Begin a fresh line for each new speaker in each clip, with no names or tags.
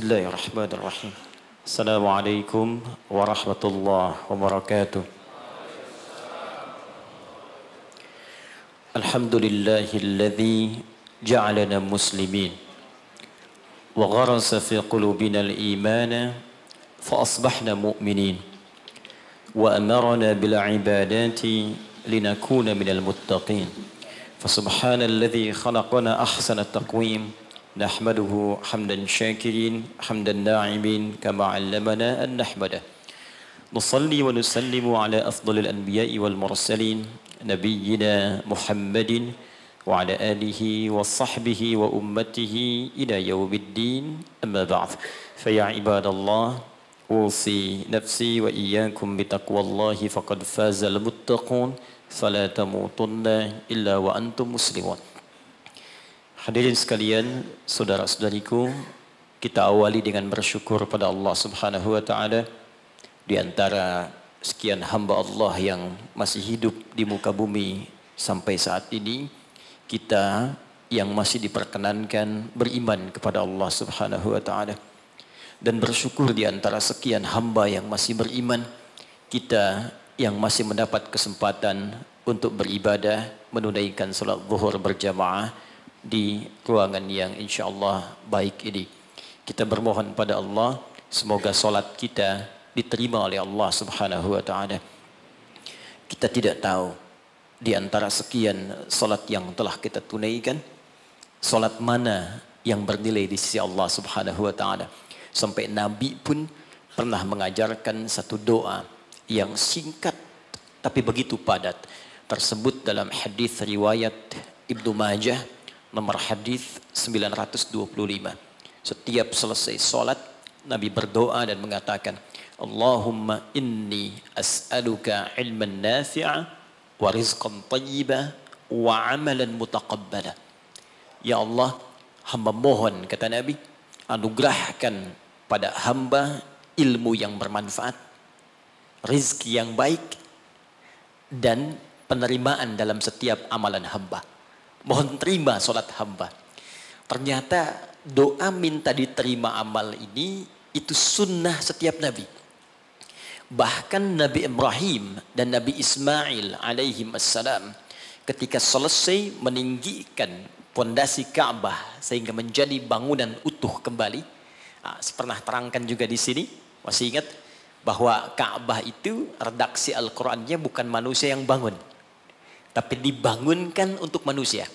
Bismillahirrahmanirrahim. Assalamualaikum warahmatullahi wabarakatuh. Alhamdulillahilladzi ja'alana muslimin wa gharasa fi qulubina al-iman fa asbahna mu'minin wa amarna bil ibadati linakuna minal muttaqin. Fa subhanalladzi khalaqana ahsana taqwim. نحمده حمدا شاكرين حمدا ناعمين كما علمنا أن نحمده نصلي ونسلم على أفضل الأنبياء والمرسلين نبينا محمد وعلى آله وصحبه وأمته إلى يوم الدين أما بعد فيا عباد الله أوصي نفسي وإياكم بتقوى الله فقد فاز المتقون فلا تموتن إلا وأنتم مسلمون. Hadirin sekalian, saudara-saudariku, kita awali dengan bersyukur pada Allah Subhanahu wa taala. Di antara sekian hamba Allah yang masih hidup di muka bumi sampai saat ini, kita yang masih diperkenankan beriman kepada Allah Subhanahu wa taala. Dan bersyukur di antara sekian hamba yang masih beriman, kita yang masih mendapat kesempatan untuk beribadah, menunaikan salat zuhur berjamaah di ruangan yang insyaAllah baik ini. Kita bermohon pada Allah, semoga solat kita diterima oleh Allah Subhanahu wa ta'ala. Kita tidak tahu di antara sekian solat yang telah kita tunaikan, solat mana yang bernilai di sisi Allah Subhanahu wa ta'ala. Sampai Nabi pun pernah mengajarkan satu doa yang singkat tapi begitu padat. Tersebut dalam hadis riwayat Ibnu Majah nomor hadis 925. Setiap selesai solat, Nabi berdoa dan mengatakan, Allahumma inni as'aluka ilman nafi'a wa rizqan tayyiba wa amalan mutaqabbala. Ya Allah, hamba mohon, kata Nabi, anugerahkan pada hamba ilmu yang bermanfaat, rizki yang baik, dan penerimaan dalam setiap amalan hamba. Mohon terima solat hamba. Ternyata doa minta diterima amal ini itu sunnah setiap nabi. Bahkan Nabi Ibrahim dan Nabi Ismail alaihi assalam ketika selesai meninggikan pondasi Ka'bah sehingga menjadi bangunan utuh kembali. Pernah terangkan juga di sini, masih ingat bahwa Ka'bah itu redaksi Al-Qur'annya bukan manusia yang bangun, tapi dibangunkan untuk manusia.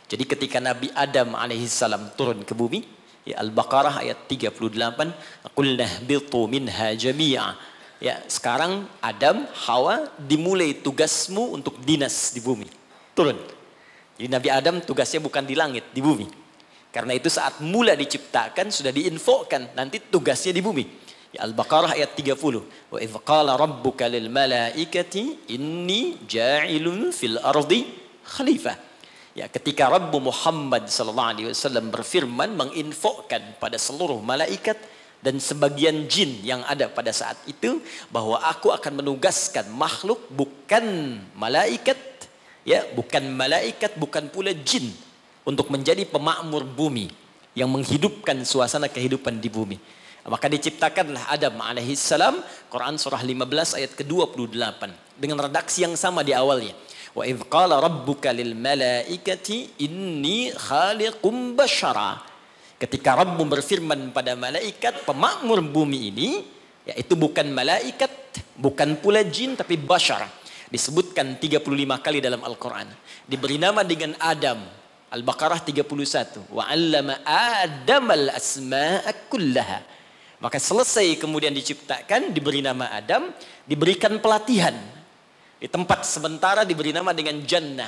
Jadi ketika Nabi Adam alaihissalam turun ke bumi, ya Al-Baqarah ayat 38, qulna bitu minha jami'a. Ya, sekarang Adam, Hawa dimulai tugasmu untuk dinas di bumi. Turun. Jadi Nabi Adam tugasnya bukan di langit, di bumi. Karena itu saat mula diciptakan sudah diinfokan nanti tugasnya di bumi. Ya, Al-Baqarah ayat 30. Wa idz qala rabbuka lil malaikati inni ja'ilun fil ardi khalifah. Ya, ketika Rabbu Muhammad sallallahu alaihi wasallam berfirman menginfokan pada seluruh malaikat dan sebagian jin yang ada pada saat itu bahwa aku akan menugaskan makhluk bukan malaikat, ya, bukan malaikat, bukan pula jin untuk menjadi pemakmur bumi yang menghidupkan suasana kehidupan di bumi. Maka diciptakanlah Adam alaihissalam, Quran surah 15 ayat ke-28 dengan redaksi yang sama di awalnya. Wa idz qala rabbuka lil malaikati inni khaliqum basyara. Ketika Rabb berfirman pada malaikat, pemakmur bumi ini yaitu bukan malaikat, bukan pula jin tapi basyara. Disebutkan 35 kali dalam Al-Qur'an. Diberi nama dengan Adam. Al-Baqarah 31. Wa 'allama Adamal asma'a kullaha. Maka selesai kemudian diciptakan, diberi nama Adam, diberikan pelatihan. Di tempat sementara diberi nama dengan jannah.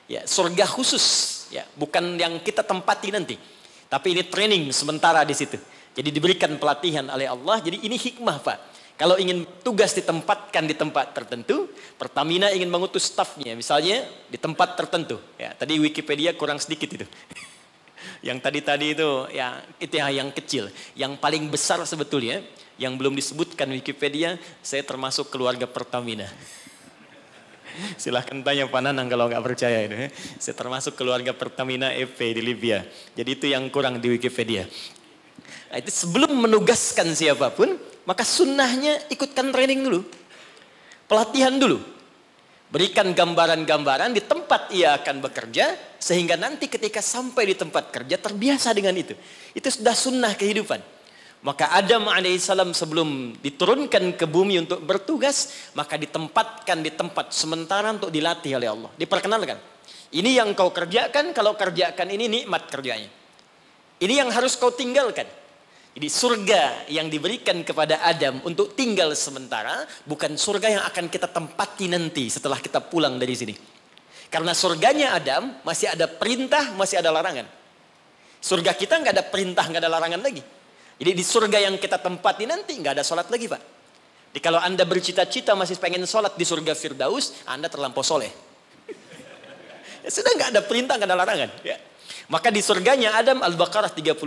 Ya, surga khusus, ya, bukan yang kita tempati nanti. Tapi ini training sementara di situ. Jadi diberikan pelatihan oleh Allah. Jadi ini hikmah, Pak. Kalau ingin tugas ditempatkan di tempat tertentu, Pertamina ingin mengutus stafnya misalnya di tempat tertentu. Ya, tadi Wikipedia kurang sedikit itu. Yang tadi itu ya itu yang kecil. Yang paling besar sebetulnya yang belum disebutkan Wikipedia, saya termasuk keluarga Pertamina. Silahkan tanya Pak Nanang kalau nggak percaya itu. Saya termasuk keluarga Pertamina EP di Libya. Jadi itu yang kurang di Wikipedia. Nah, itu sebelum menugaskan siapapun, maka sunnahnya ikutkan training dulu. Pelatihan dulu. Berikan gambaran-gambaran di tempat ia akan bekerja, sehingga nanti ketika sampai di tempat kerja terbiasa dengan itu. Itu sudah sunnah kehidupan. Maka Adam alaihissalam sebelum diturunkan ke bumi untuk bertugas, maka ditempatkan di tempat sementara untuk dilatih oleh Allah. Diperkenalkan. Ini yang kau kerjakan, kalau kerjakan ini nikmat kerjanya. Ini yang harus kau tinggalkan. Jadi surga yang diberikan kepada Adam untuk tinggal sementara, bukan surga yang akan kita tempati nanti setelah kita pulang dari sini. Karena surganya Adam masih ada perintah, masih ada larangan. Surga kita nggak ada perintah, nggak ada larangan lagi. Jadi di surga yang kita tempati nanti nggak ada sholat lagi, Pak. Jadi kalau Anda bercita-cita masih pengen sholat di surga Firdaus, Anda terlampau soleh. Ya, sudah nggak ada perintah, nggak ada larangan. Ya. Maka di surganya Adam, Al-Baqarah 35.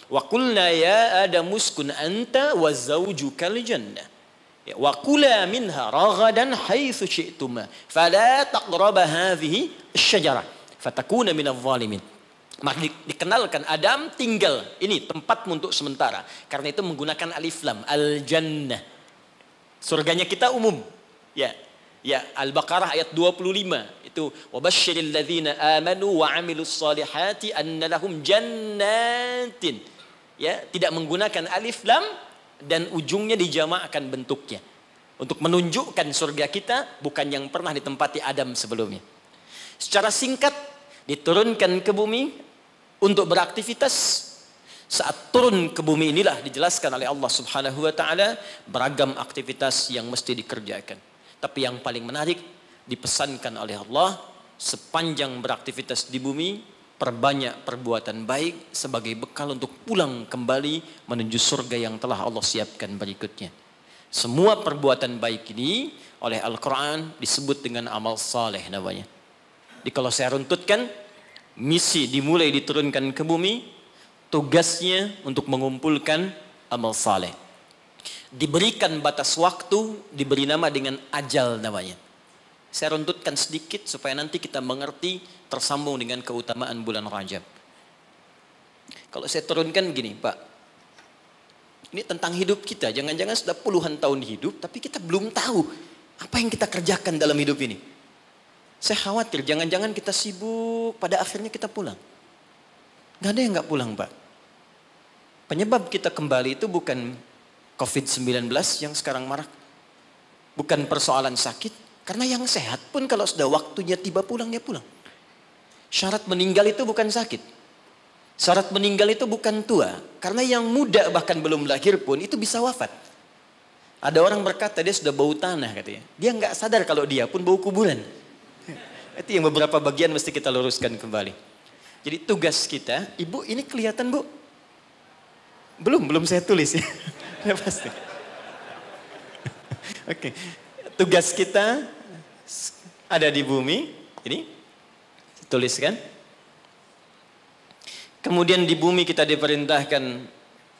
Wa qulna ya Adam uskun anta wa zawjukal jannah. Ya, wa kula minha ragadan haitsu syi'tuma. Fala taqraba hadhihi asy-syajarah fatakuna minadh dhalimin. Maka dikenalkan Adam tinggal ini tempatmu untuk sementara. Karena itu menggunakan alif lam, al-jannah. Surganya kita umum. Ya. Ya, Al-Baqarah ayat 25 itu wabasyiril ladzina amanu wa 'amilus solihati anna lahum jannatin. Ya, tidak menggunakan alif lam dan ujungnya dijamakkan bentuknya untuk menunjukkan surga kita bukan yang pernah ditempati Adam sebelumnya. Secara singkat diturunkan ke bumi untuk beraktivitas. Saat turun ke bumi inilah dijelaskan oleh Allah Subhanahu wa taala beragam aktivitas yang mesti dikerjakan. Tapi yang paling menarik dipesankan oleh Allah, sepanjang beraktivitas di bumi, perbanyak perbuatan baik sebagai bekal untuk pulang kembali menuju surga yang telah Allah siapkan berikutnya. Semua perbuatan baik ini oleh Al-Quran disebut dengan amal saleh namanya. Jadi kalau saya runtutkan, misi dimulai diturunkan ke bumi, tugasnya untuk mengumpulkan amal saleh. Diberikan batas waktu, diberi nama dengan ajal namanya. Saya runtutkan sedikit supaya nanti kita mengerti tersambung dengan keutamaan bulan Rajab. Kalau saya turunkan gini, Pak. Ini tentang hidup kita. Jangan-jangan sudah puluhan tahun hidup, tapi kita belum tahu apa yang kita kerjakan dalam hidup ini. Saya khawatir, jangan-jangan kita sibuk, pada akhirnya kita pulang. Gak ada yang gak pulang, Pak. Penyebab kita kembali itu bukan COVID-19 yang sekarang marak. Bukan persoalan sakit. Karena yang sehat pun kalau sudah waktunya tiba pulang, dia pulang. Syarat meninggal itu bukan sakit. Syarat meninggal itu bukan tua. Karena yang muda bahkan belum lahir pun itu bisa wafat. Ada orang berkata dia sudah bau tanah katanya. Dia nggak sadar kalau dia pun bau kuburan. Itu yang beberapa bagian mesti kita luruskan kembali. Jadi tugas kita, Ibu ini kelihatan Bu? Belum saya tulis ya. Ya pasti. Oke. Tugas kita ada di bumi. Ini tuliskan. Kemudian di bumi kita diperintahkan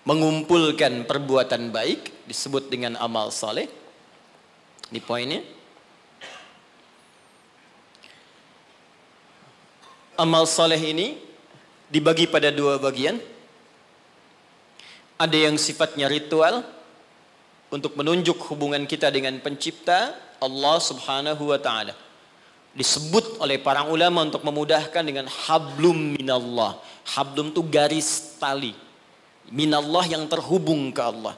mengumpulkan perbuatan baik. Disebut dengan amal saleh. Di poinnya. Amal saleh ini dibagi pada dua bagian. Ada yang sifatnya ritual untuk menunjuk hubungan kita dengan pencipta Allah Subhanahu wa taala. Disebut oleh para ulama untuk memudahkan dengan hablum minallah. Hablum itu garis tali. Minallah yang terhubung ke Allah.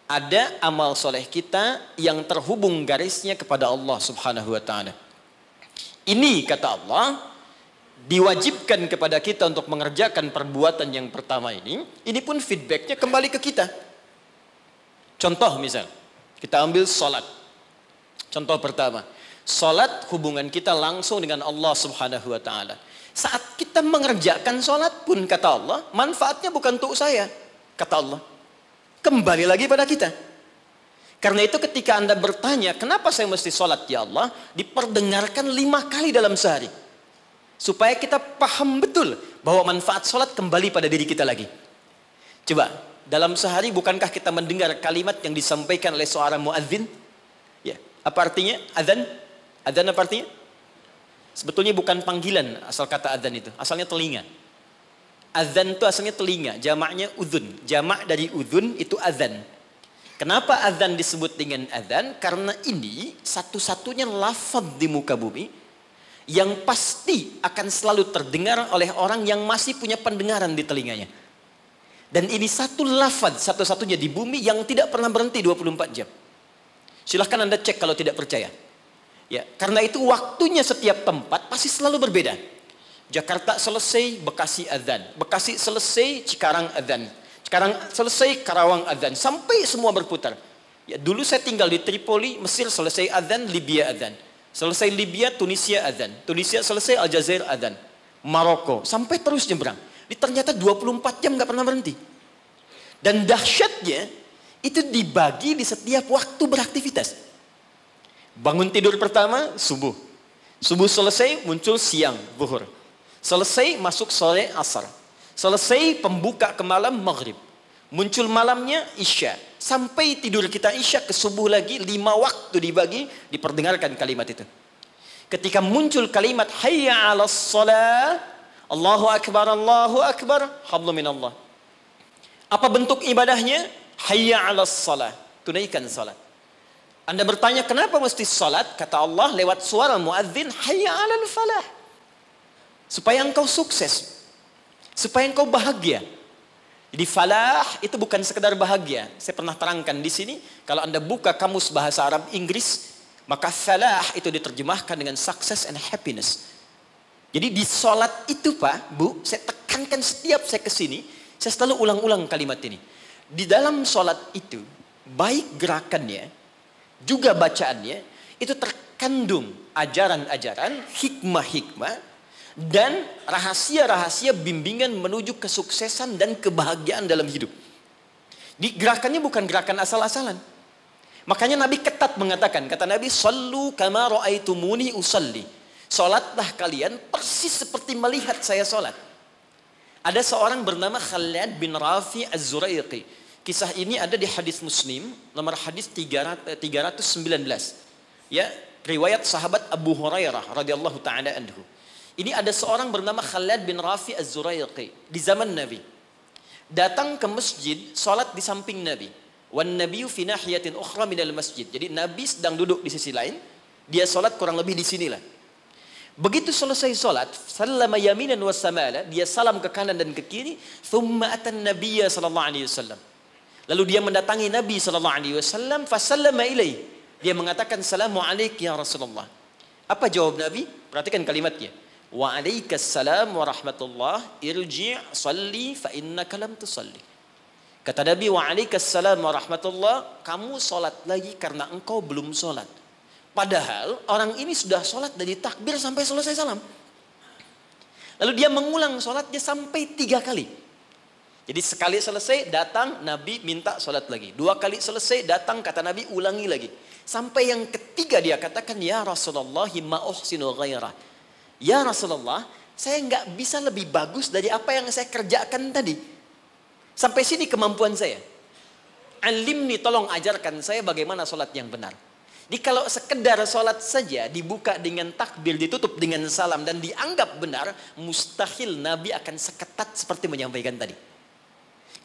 Ada amal soleh kita yang terhubung garisnya kepada Allah Subhanahu wa taala. Ini kata Allah diwajibkan kepada kita untuk mengerjakan perbuatan yang pertama ini pun feedbacknya kembali ke kita. Contoh misal, kita ambil sholat. Contoh pertama, sholat hubungan kita langsung dengan Allah Subhanahu wa taala. Saat kita mengerjakan sholat pun kata Allah, manfaatnya bukan untuk saya, kata Allah. Kembali lagi pada kita. Karena itu ketika Anda bertanya, kenapa saya mesti sholat ya Allah? Diperdengarkan 5 kali dalam sehari. Supaya kita paham betul bahwa manfaat sholat kembali pada diri kita lagi. Coba, dalam sehari bukankah kita mendengar kalimat yang disampaikan oleh seorang muadzin? Ya, apa artinya? Adzan? Adzan apa artinya? Sebetulnya bukan panggilan asal kata adzan itu, asalnya telinga. Azan itu asalnya telinga, jamaknya udhun. Jamak dari udhun itu azan. Kenapa azan disebut dengan azan? Karena ini satu-satunya lafaz di muka bumi yang pasti akan selalu terdengar oleh orang yang masih punya pendengaran di telinganya. Dan ini satu lafaz satu-satunya di bumi yang tidak pernah berhenti 24 jam. Silahkan Anda cek kalau tidak percaya. Ya, karena itu waktunya setiap tempat pasti selalu berbeda. Jakarta selesai, Bekasi azan. Bekasi selesai, Cikarang azan. Cikarang selesai, Karawang azan. Sampai semua berputar. Ya, dulu saya tinggal di Tripoli, Mesir selesai azan, Libya azan. Selesai Libya, Tunisia azan. Tunisia selesai, Aljazair azan. Maroko, sampai terus nyebrang. Ternyata 24 jam nggak pernah berhenti. Dan dahsyatnya, itu dibagi di setiap waktu beraktivitas. Bangun tidur pertama, subuh. Subuh selesai, muncul siang, zuhur. Selesai, masuk sore, asar. Selesai, pembuka ke malam, maghrib. Muncul malamnya, isya. Sampai tidur kita isya ke subuh lagi, 5 waktu dibagi, diperdengarkan kalimat itu. Ketika muncul kalimat, hayya 'alas shalah, Allahu akbar, hablu minallah. Apa bentuk ibadahnya? Hayya 'alas shalah, tunaikan salat. Anda bertanya kenapa mesti salat? Kata Allah lewat suara muadzin, hayya 'alal falah. Supaya engkau sukses. Supaya engkau bahagia. Jadi falah itu bukan sekedar bahagia. Saya pernah terangkan di sini, kalau Anda buka kamus bahasa Arab Inggris, maka falah itu diterjemahkan dengan success and happiness. Jadi di salat itu Pak, Bu, saya tekankan setiap saya kesini, saya selalu ulang-ulang kalimat ini. Di dalam salat itu, baik gerakannya, juga bacaannya, itu terkandung ajaran-ajaran, hikmah-hikmah, dan rahasia-rahasia bimbingan menuju kesuksesan dan kebahagiaan dalam hidup. Di gerakannya bukan gerakan asal-asalan. Makanya Nabi ketat mengatakan, kata Nabi, "Shallu kama ra'aitumuni usalli." Salatlah kalian persis seperti melihat saya salat. Ada seorang bernama Khalid bin Rafi Az-Zuraiqi. Kisah ini ada di hadis Muslim, nomor hadis 319. Ya, riwayat sahabat Abu Hurairah radhiyallahu taala anhu. Ini ada seorang bernama Khalid bin Rafi Az-Zuraiqi di zaman Nabi. Datang ke masjid, salat di samping Nabi. Wan nabiyyu fi nahiyatin ukhra minal masjid. Jadi Nabi sedang duduk di sisi lain, dia salat kurang lebih di sinilah. Begitu selesai salat, sallama yaminan wa samala, dia salam ke kanan dan ke kiri, thumma atan nabiyya sallallahu alaihi wasallam. Lalu dia mendatangi Nabi sallallahu alaihi wasallam, fa sallama ilaihi. Dia mengatakan, "Assalamu alayka ya Rasulullah." Apa jawab Nabi? Perhatikan kalimatnya. "Wa alaikas salam wa rahmatullah, irji' salli fa innaka lam tusalli." Kata Nabi, "Wa alaikas salam wa rahmatullah, kamu salat lagi karena engkau belum salat." Padahal orang ini sudah sholat dari takbir sampai selesai salam. Lalu dia mengulang sholatnya sampai 3 kali. Jadi sekali selesai datang Nabi minta sholat lagi. 2 kali selesai datang kata Nabi ulangi lagi. Sampai yang ketiga dia katakan, "Ya Rasulullah ma uhsinu ghairah." Ya Rasulullah, saya nggak bisa lebih bagus dari apa yang saya kerjakan tadi. Sampai sini kemampuan saya. Alimni, tolong ajarkan saya bagaimana sholat yang benar. Jadi kalau sekedar sholat saja dibuka dengan takbir, ditutup dengan salam dan dianggap benar, mustahil Nabi akan seketat seperti menyampaikan tadi.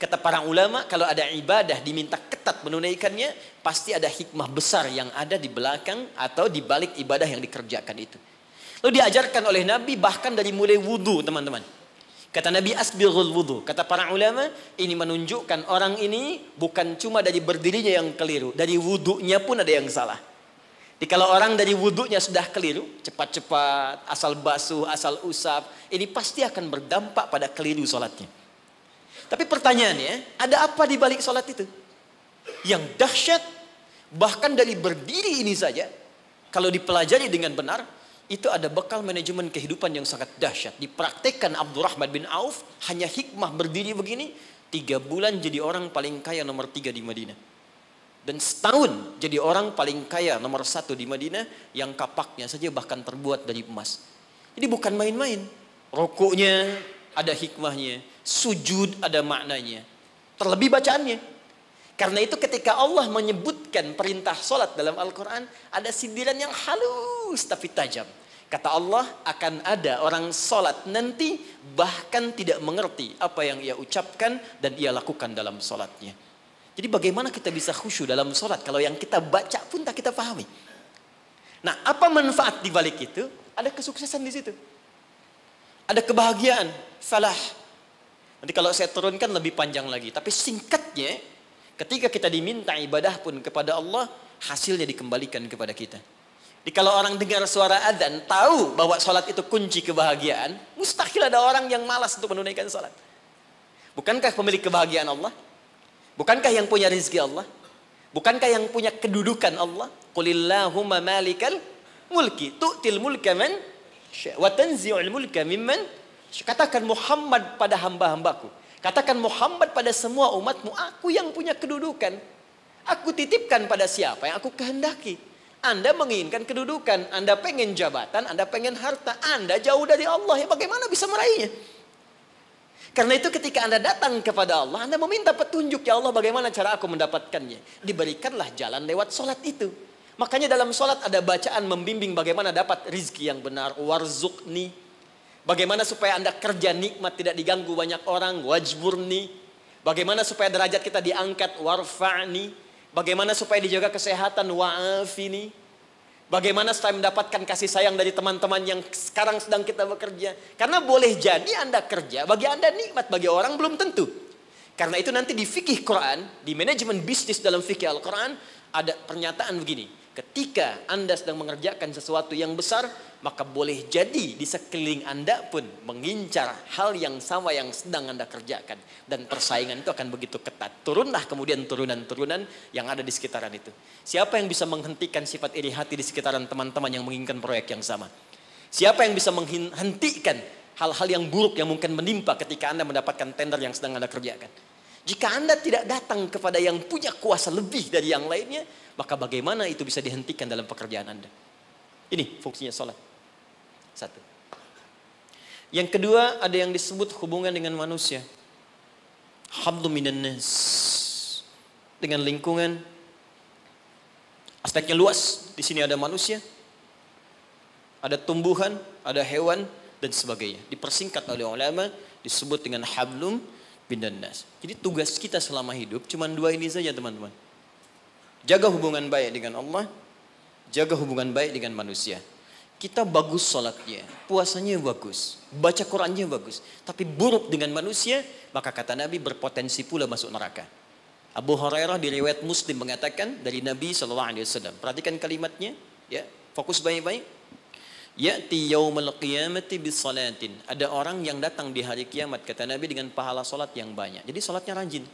Kata para ulama, kalau ada ibadah diminta ketat menunaikannya, pasti ada hikmah besar yang ada di belakang atau di balik ibadah yang dikerjakan itu. Lalu diajarkan oleh Nabi bahkan dari mulai wudu, teman-teman. Kata Nabi, asbighul wudu. Kata para ulama, ini menunjukkan orang ini bukan cuma dari berdirinya yang keliru, dari wudunya pun ada yang salah. Jadi kalau orang dari wudunya sudah keliru, cepat-cepat, asal basuh, asal usap, ini pasti akan berdampak pada keliru sholatnya. Tapi pertanyaannya, ada apa di balik sholat itu? Yang dahsyat, bahkan dari berdiri ini saja, kalau dipelajari dengan benar, itu ada bekal manajemen kehidupan yang sangat dahsyat. Dipraktekkan Abdurrahman bin Auf, hanya hikmah berdiri begini, 3 bulan jadi orang paling kaya nomor 3 di Madinah. Dan setahun jadi orang paling kaya nomor 1 di Madinah, yang kapaknya saja bahkan terbuat dari emas. Jadi bukan main-main. Rukuknya ada hikmahnya, sujud ada maknanya, terlebih bacaannya. Karena itu ketika Allah menyebutkan perintah sholat dalam Al-Quran, ada sindiran yang halus tapi tajam.
Kata Allah, akan ada orang sholat nanti bahkan tidak mengerti apa yang ia ucapkan dan ia lakukan dalam sholatnya. Jadi bagaimana kita bisa khusyuk dalam sholat kalau yang kita baca pun tak kita pahami. Nah, apa manfaat di balik itu? Ada kesuksesan di situ. Ada kebahagiaan, falah. Nanti kalau saya turunkan lebih panjang lagi. Tapi singkatnya, ketika kita diminta ibadah pun kepada Allah, hasilnya dikembalikan kepada kita. Jadi kalau orang dengar suara adzan, tahu bahwa sholat itu kunci kebahagiaan, mustahil ada orang yang malas untuk menunaikan sholat. Bukankah pemilik kebahagiaan Allah? Bukankah yang punya rizki Allah? Bukankah yang punya kedudukan Allah? Qulillahumma malikal mulki tu'til mulka man wa tanzi'ul mulka mimman. Katakan Muhammad pada hamba-hambaku. Katakan Muhammad pada semua umatmu, aku yang punya kedudukan. Aku titipkan pada siapa yang aku kehendaki. Anda menginginkan kedudukan, Anda pengen jabatan, Anda pengen harta, Anda jauh dari Allah, ya bagaimana bisa meraihnya? Karena itu ketika Anda datang kepada Allah, Anda meminta petunjuk, ya Allah bagaimana cara aku mendapatkannya? Diberikanlah jalan lewat sholat itu. Makanya dalam sholat ada bacaan membimbing bagaimana dapat rizki yang benar, warzuqni. Bagaimana supaya Anda kerja nikmat tidak diganggu banyak orang, wajburni. Bagaimana supaya derajat kita diangkat, warfa'ni. Bagaimana supaya dijaga kesehatan, wa'afini. Bagaimana supaya mendapatkan kasih sayang dari teman-teman yang sekarang sedang kita bekerja. Karena boleh jadi Anda kerja, bagi Anda nikmat, bagi orang belum tentu. Karena itu nanti di fikih Quran, di manajemen bisnis dalam fikih Al-Quran, ada pernyataan begini. Ketika Anda sedang mengerjakan sesuatu yang besar, maka boleh jadi di sekeliling Anda pun mengincar hal yang sama yang sedang Anda kerjakan. Dan persaingan itu akan begitu ketat. Turunlah kemudian turunan-turunan yang ada di sekitaran itu. Siapa yang bisa menghentikan sifat iri hati di sekitaran teman-teman yang menginginkan proyek yang sama? Siapa yang bisa menghentikan hal-hal yang buruk yang mungkin menimpa ketika Anda mendapatkan tender yang sedang Anda kerjakan? Jika Anda tidak datang kepada yang punya kuasa lebih dari yang lainnya, maka bagaimana itu bisa dihentikan dalam pekerjaan Anda? Ini fungsinya sholat. Satu. Yang kedua, ada yang disebut hubungan dengan manusia. Hablu minan nas. Dengan lingkungan. Aspeknya luas. Di sini ada manusia, ada tumbuhan, ada hewan, dan sebagainya. Dipersingkat oleh ulama, disebut dengan hablum minan nas. Jadi tugas kita selama hidup cuma dua ini saja, teman-teman. Jaga hubungan baik dengan Allah, jaga hubungan baik dengan manusia. Kita bagus sholatnya, puasanya bagus, baca Qurannya bagus, tapi buruk dengan manusia, maka kata Nabi berpotensi pula masuk neraka. Abu Hurairah di riwayat Muslim mengatakan dari Nabi SAW. Perhatikan kalimatnya, ya, fokus baik-baik. Ya'ti yaumal qiyamati bisalatin. Ada orang yang datang di hari kiamat, kata Nabi, dengan pahala sholat yang banyak. Jadi sholatnya rajin.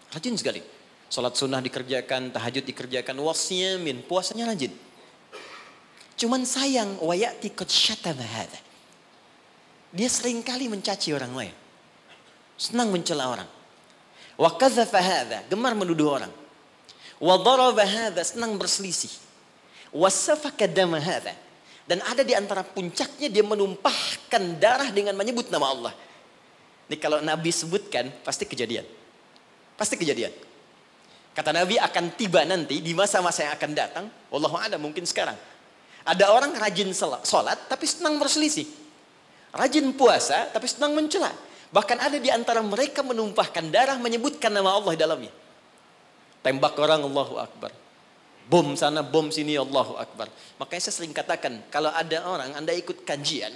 Rajin sekali. Sholat sunnah dikerjakan, tahajud dikerjakan, wasyamin, puasanya rajin. Cuman sayang, wayati qad syatama hadza. Dia seringkali mencaci orang lain. Senang mencela orang. Wa kadzafa hadza, gemar menuduh orang. Wa daraba hadza, senang berselisih. Wa safaka dama hadza. Dan ada di antara puncaknya dia menumpahkan darah dengan menyebut nama Allah. Ini kalau Nabi sebutkan pasti kejadian. Pasti kejadian. Kata Nabi akan tiba nanti di masa-masa yang akan datang. Wallahu a'lam, mungkin sekarang. Ada orang rajin sholat tapi senang berselisih. Rajin puasa tapi senang mencela. Bahkan ada di antara mereka menumpahkan darah menyebutkan nama Allah di dalamnya. Tembak orang, Allahu Akbar. Bom sana, bom sini, Allahu Akbar. Makanya saya sering katakan, kalau ada orang Anda ikut kajian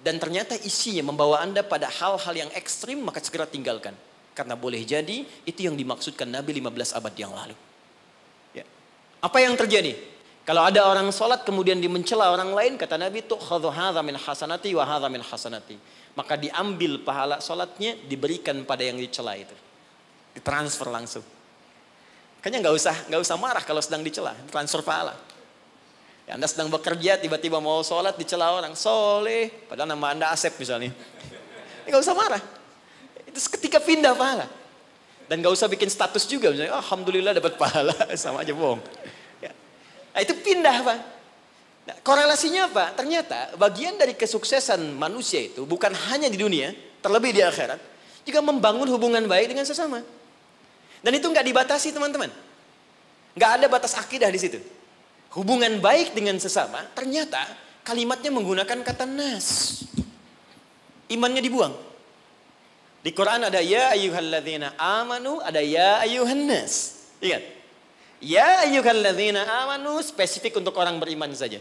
dan ternyata isinya membawa Anda pada hal-hal yang ekstrim, maka segera tinggalkan. Karena boleh jadi itu yang dimaksudkan Nabi 15 abad yang lalu. Ya. Apa yang terjadi? Kalau ada orang sholat kemudian dimencela orang lain, kata Nabi, tu'khadhu hadza min hasanati wa hadza min hasanati. Maka diambil pahala sholatnya, diberikan pada yang dicela itu. Ditransfer langsung. Kayaknya nggak usah marah kalau sedang dicela, transfer pahala. Ya, Anda sedang bekerja, tiba-tiba mau sholat dicela orang, soleh, padahal nama Anda Asep misalnya. Nggak usah marah. Itu ketika pindah pahala. Dan nggak usah bikin status juga, misalnya, alhamdulillah dapat pahala, sama aja bohong. Ya. Nah, itu pindah, Pak. Nah, korelasinya apa? Ternyata bagian dari kesuksesan manusia itu bukan hanya di dunia, terlebih di akhirat, juga membangun hubungan baik dengan sesama. Dan itu nggak dibatasi, teman-teman. Nggak ada batas akidah di situ. Hubungan baik dengan sesama, ternyata kalimatnya menggunakan kata nas. Imannya dibuang. Di Quran ada ya ayyuhalladzina amanu, ada ya ayyuhan nas. Ingat. Ya ayyuhalladzina amanu spesifik untuk orang beriman saja.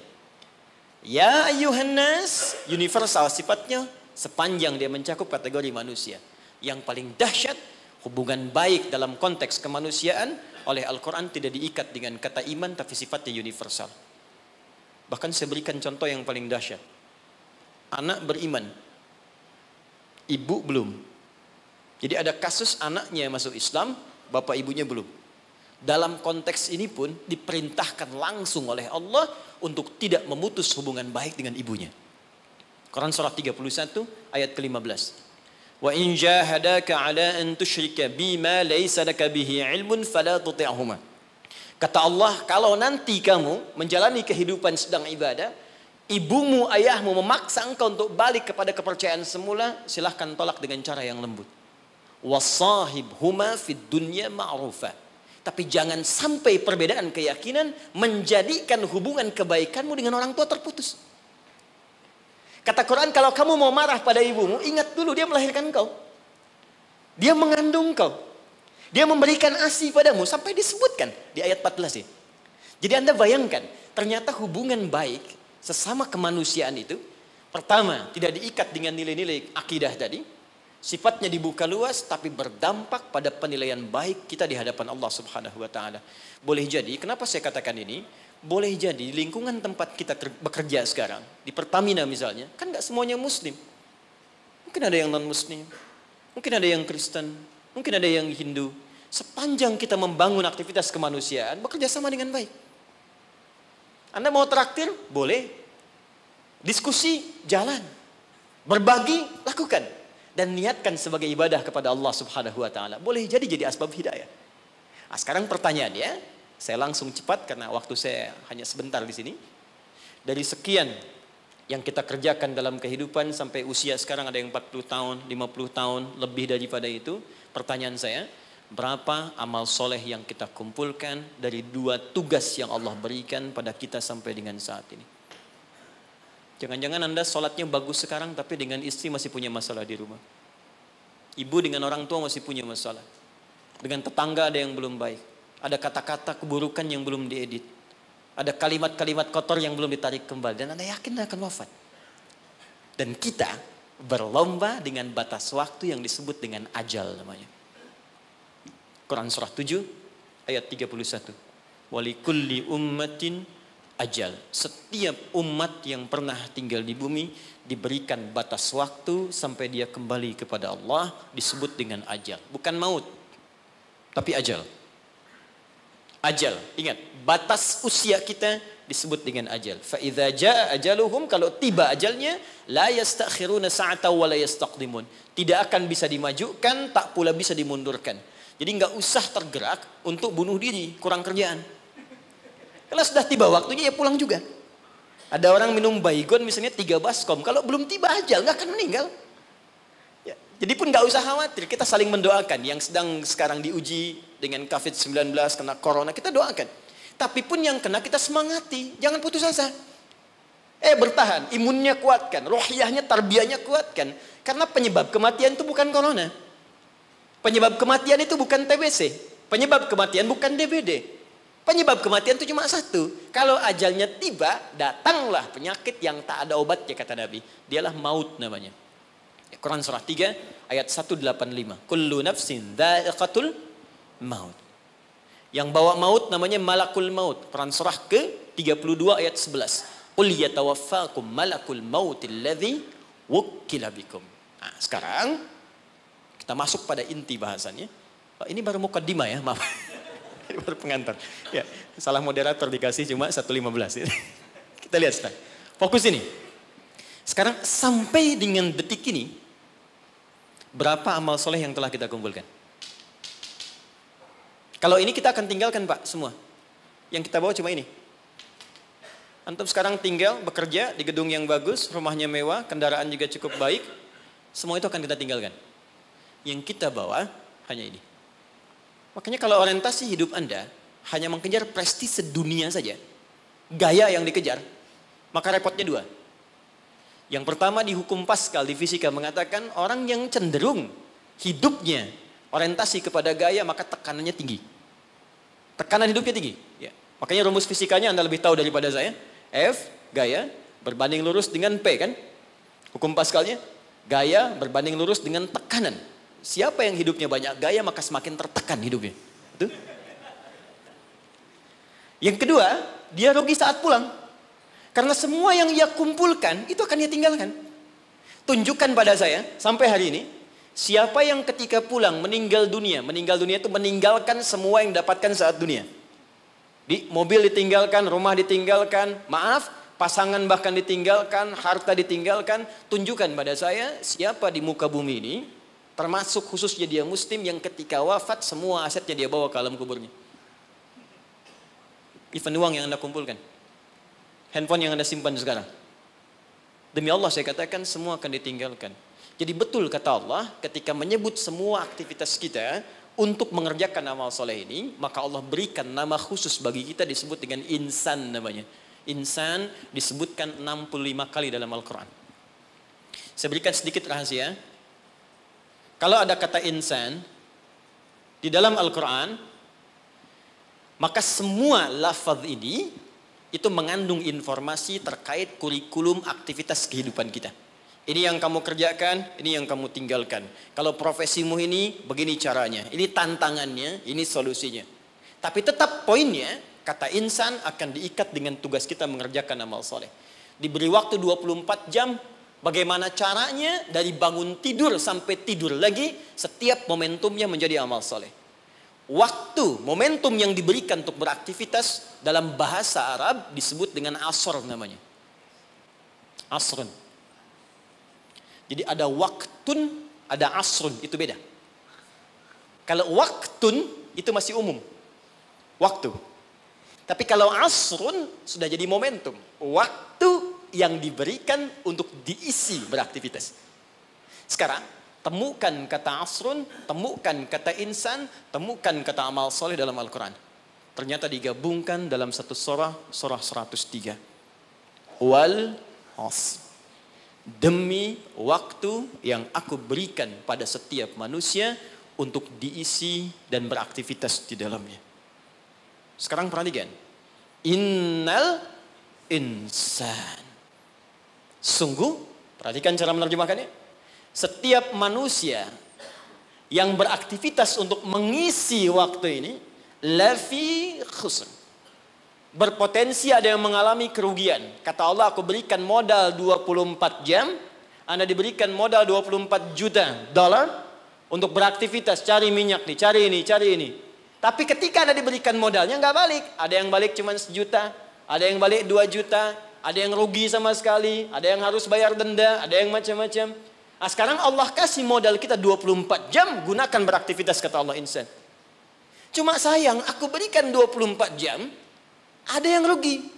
Ya ayyuhan nas universal sifatnya sepanjang dia mencakup kategori manusia. Yang paling dahsyat, hubungan baik dalam konteks kemanusiaan oleh Al-Quran tidak diikat dengan kata iman tapi sifatnya universal. Bahkan saya berikan contoh yang paling dahsyat. Anak beriman, ibu belum. Jadi ada kasus anaknya masuk Islam, bapak ibunya belum. Dalam konteks ini pun diperintahkan langsung oleh Allah untuk tidak memutus hubungan baik dengan ibunya. Quran surah 31 ayat ke-15. Wa in jahadaka ala an tusyrika bima laysa laka bihi ilmun fala tuti'huma. Kata Allah, kalau nanti kamu menjalani kehidupan sedang ibadah, ibumu, ayahmu memaksa engkau untuk balik kepada kepercayaan semula, silahkan tolak dengan cara yang lembut. Wasahibhuma fid dunya ma'rufa. Tapi jangan sampai perbedaan keyakinan menjadikan hubungan kebaikanmu dengan orang tua terputus. Kata Quran, kalau kamu mau marah pada ibumu, ingat dulu dia melahirkan engkau. Dia mengandung engkau. Dia memberikan ASI padamu, sampai disebutkan di ayat 14 ya. Jadi Anda bayangkan, ternyata hubungan baik sesama kemanusiaan itu, pertama, tidak diikat dengan nilai-nilai akidah tadi, sifatnya dibuka luas, tapi berdampak pada penilaian baik kita di hadapan Allah Subhanahu wa Ta'ala. Boleh jadi, kenapa saya katakan ini? Boleh jadi lingkungan tempat kita bekerja sekarang, di Pertamina misalnya, kan nggak semuanya Muslim. Mungkin ada yang non-Muslim, mungkin ada yang Kristen, mungkin ada yang Hindu. Sepanjang kita membangun aktivitas kemanusiaan, bekerja sama dengan baik. Anda mau traktir? Boleh. Diskusi? Jalan. Berbagi? Lakukan. Dan niatkan sebagai ibadah kepada Allah Subhanahu wa Ta'ala. Boleh jadi asbab hidayah. Nah, sekarang pertanyaannya, saya langsung cepat karena waktu saya hanya sebentar di sini. Dari sekian yang kita kerjakan dalam kehidupan sampai usia sekarang ada yang 40 tahun, 50 tahun, lebih daripada itu. Pertanyaan saya, berapa amal soleh yang kita kumpulkan dari 2 tugas yang Allah berikan pada kita sampai dengan saat ini? Jangan-jangan Anda sholatnya bagus sekarang tapi dengan istri masih punya masalah di rumah. Ibu dengan orang tua masih punya masalah. Dengan tetangga ada yang belum baik. Ada kata-kata keburukan yang belum diedit. Ada kalimat-kalimat kotor yang belum ditarik kembali. Dan Anda yakin Anda akan wafat. Dan kita berlomba dengan batas waktu yang disebut dengan ajal namanya. Quran surah 7 ayat 31. Walikulli ummatin ajal. Setiap umat yang pernah tinggal di bumi diberikan batas waktu sampai dia kembali kepada Allah, disebut dengan ajal. Bukan maut, tapi ajal. Ajal, ingat, batas usia kita disebut dengan ajal. Fa idza jaa ajaluhum, kalau tiba ajalnya, la yastakhiruna sa'ata wa la yastaqdimun. Tidak akan bisa dimajukan, tak pula bisa dimundurkan. Jadi enggak usah tergerak untuk bunuh diri, kurang kerjaan. Kalau sudah tiba waktunya ya pulang juga. Ada orang minum baygon misalnya 3 baskom, kalau belum tiba ajal enggak akan meninggal. Ya, jadi pun enggak usah khawatir, kita saling mendoakan yang sedang sekarang diuji dengan COVID-19, kena corona, kita doakan. Tapi pun yang kena kita semangati, jangan putus asa. Bertahan, imunnya kuatkan, rohiyahnya, tarbiyahnya kuatkan. Karena penyebab kematian itu bukan corona. Penyebab kematian itu bukan TBC. Penyebab kematian bukan DBD. Penyebab kematian itu cuma satu. Kalau ajalnya tiba, datanglah penyakit yang tak ada obatnya, kata Nabi. Dialah maut namanya. Quran surah 3 ayat 185. Kullu nafsin dha'iqatul maut. Yang bawa maut namanya malakul maut. Quran surah ke-32 ayat 11. Qul yatawaffakum malakul maut alladhi wukkila bikum. Nah, sekarang kita masuk pada inti bahasannya. Ini baru mukaddimah ya, maaf. Ini baru pengantar. Ya, salah moderator dikasih cuma 1.15 ya. Kita lihat sekarang. Fokus ini. Sekarang sampai dengan detik ini, berapa amal soleh yang telah kita kumpulkan? Kalau ini kita akan tinggalkan Pak semua. Yang kita bawa cuma ini. Antum sekarang tinggal bekerja di gedung yang bagus, rumahnya mewah, kendaraan juga cukup baik. Semua itu akan kita tinggalkan. Yang kita bawa hanya ini. Makanya kalau orientasi hidup Anda hanya mengejar prestise dunia saja, gaya yang dikejar, Maka repotnya dua. Yang pertama di hukum Pascal di fisika mengatakan orang yang cenderung hidupnya orientasi kepada gaya maka tekanannya tinggi. Tekanan hidupnya tinggi. Ya. Makanya rumus fisikanya Anda lebih tahu daripada saya. F, gaya, berbanding lurus dengan P kan? Hukum Pascalnya. Gaya berbanding lurus dengan tekanan. Siapa yang hidupnya banyak gaya maka semakin tertekan hidupnya. Betul? Yang kedua, dia rugi saat pulang. Karena semua yang ia kumpulkan itu akan ia tinggalkan. Tunjukkan pada saya sampai hari ini. Siapa yang ketika pulang meninggal dunia itu meninggalkan semua yang dapatkan saat dunia. Di mobil ditinggalkan, rumah ditinggalkan, maaf, pasangan bahkan ditinggalkan, harta ditinggalkan. Tunjukkan pada saya siapa di muka bumi ini, termasuk khususnya dia muslim yang ketika wafat semua asetnya dia bawa ke alam kuburnya. Even uang yang Anda kumpulkan, handphone yang Anda simpan sekarang. Demi Allah saya katakan semua akan ditinggalkan. Jadi betul kata Allah ketika menyebut semua aktivitas kita untuk mengerjakan amal soleh ini, maka Allah berikan nama khusus bagi kita disebut dengan insan namanya. Insan disebutkan 65 kali dalam Al-Quran. Saya berikan sedikit rahasia. Kalau ada kata insan di dalam Al-Quran, maka semua lafaz ini itu mengandung informasi terkait kurikulum aktivitas kehidupan kita. Ini yang kamu kerjakan, ini yang kamu tinggalkan. Kalau profesimu ini, begini caranya. Ini tantangannya, ini solusinya. Tapi tetap poinnya, kata insan akan diikat dengan tugas kita mengerjakan amal soleh. Diberi waktu 24 jam, bagaimana caranya dari bangun tidur sampai tidur lagi, setiap momentumnya menjadi amal soleh. Waktu, momentum yang diberikan untuk beraktivitas dalam bahasa Arab disebut dengan asr namanya. Asrun. Jadi ada waktun, ada asrun, itu beda. Kalau waktun itu masih umum, waktu. Tapi kalau asrun sudah jadi momentum, waktu yang diberikan untuk diisi beraktivitas. Sekarang temukan kata asrun, temukan kata insan, temukan kata amal soleh dalam Al-Quran. Ternyata digabungkan dalam satu surah 103. Wal asr. Demi waktu yang aku berikan pada setiap manusia untuk diisi dan beraktivitas di dalamnya. Sekarang perhatikan. Innal insan. Sungguh, perhatikan cara menerjemahkannya. Setiap manusia yang beraktivitas untuk mengisi waktu ini lafi khusr. Berpotensi ada yang mengalami kerugian. Kata Allah, aku berikan modal 24 jam. Anda diberikan modal 24 juta dolar untuk beraktivitas, cari minyak nih, cari ini, cari ini. Tapi ketika Anda diberikan modalnya nggak balik. Ada yang balik cuma 1 juta, ada yang balik 2 juta, ada yang rugi sama sekali, ada yang harus bayar denda, ada yang macam-macam. Nah, sekarang Allah kasih modal kita 24 jam, gunakan beraktivitas kata Allah insan. Cuma sayang, aku berikan 24 jam, ada yang rugi.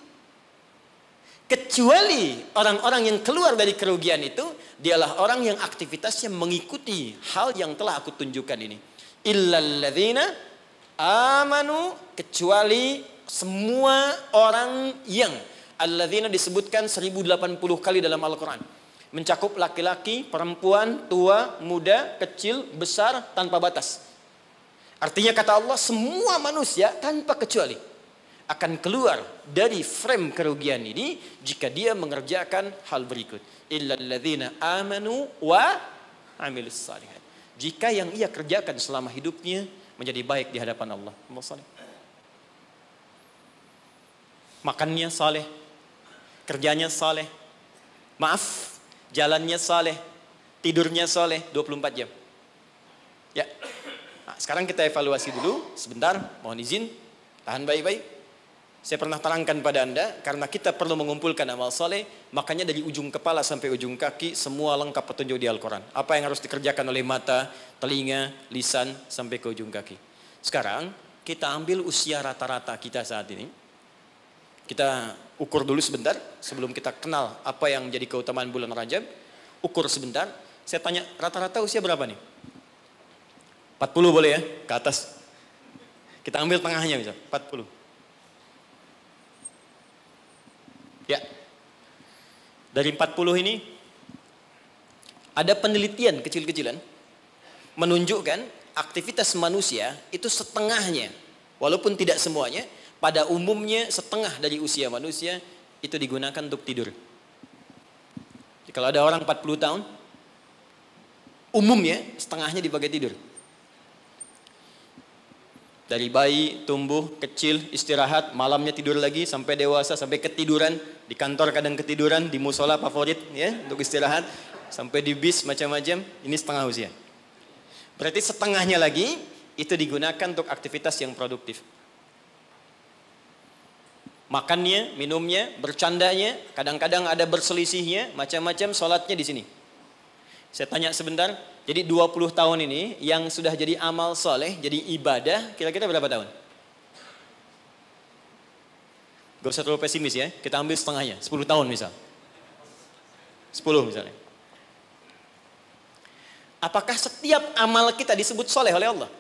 Kecuali orang-orang yang keluar dari kerugian itu, dialah orang yang aktivitasnya mengikuti hal yang telah aku tunjukkan ini. Illalladzina amanu, kecuali semua orang yang, alladzina disebutkan 1080 kali dalam Al-Quran. Mencakup laki-laki, perempuan, tua, muda, kecil, besar, tanpa batas. Artinya kata Allah, semua manusia tanpa kecuali akan keluar dari frame kerugian ini jika dia mengerjakan hal berikut. Illalladzina amanu wa amilus salihat. Jika yang ia kerjakan selama hidupnya menjadi baik di hadapan Allah. Makannya saleh, kerjanya saleh, maaf, jalannya saleh, tidurnya saleh 24 jam. Ya. Nah, sekarang kita evaluasi dulu sebentar, mohon izin, tahan baik-baik. Saya pernah terangkan pada Anda, karena kita perlu mengumpulkan amal soleh, makanya dari ujung kepala sampai ujung kaki, semua lengkap petunjuk di Al-Quran. Apa yang harus dikerjakan oleh mata, telinga, lisan, sampai ke ujung kaki. Sekarang, kita ambil usia rata-rata kita saat ini. Kita ukur dulu sebentar, sebelum kita kenal apa yang jadi keutamaan bulan Rajab. Ukur sebentar, saya tanya, rata-rata usia berapa nih? 40 boleh ya, ke atas. Kita ambil tengahnya misal, 40. Ya, Dari 40 ini, ada penelitian kecil-kecilan menunjukkan aktivitas manusia itu setengahnya, walaupun tidak semuanya, pada umumnya setengah dari usia manusia itu digunakan untuk tidur. Jadi, kalau ada orang 40 tahun, umumnya setengahnya dipakai tidur. Dari bayi, tumbuh, kecil, istirahat, malamnya tidur lagi, sampai dewasa, sampai ketiduran, di kantor kadang ketiduran, di musola favorit ya untuk istirahat, sampai di bis macam-macam, ini setengah usia. Berarti setengahnya lagi itu digunakan untuk aktivitas yang produktif. Makannya, minumnya, bercandanya, kadang-kadang ada berselisihnya, macam-macam, sholatnya di sini. Saya tanya sebentar, jadi 20 tahun ini yang sudah jadi amal soleh, jadi ibadah, kira-kira berapa tahun? Gak usah terlalu pesimis ya, kita ambil setengahnya, 10 tahun misal. 10 misalnya. Apakah setiap amal kita disebut soleh oleh Allah?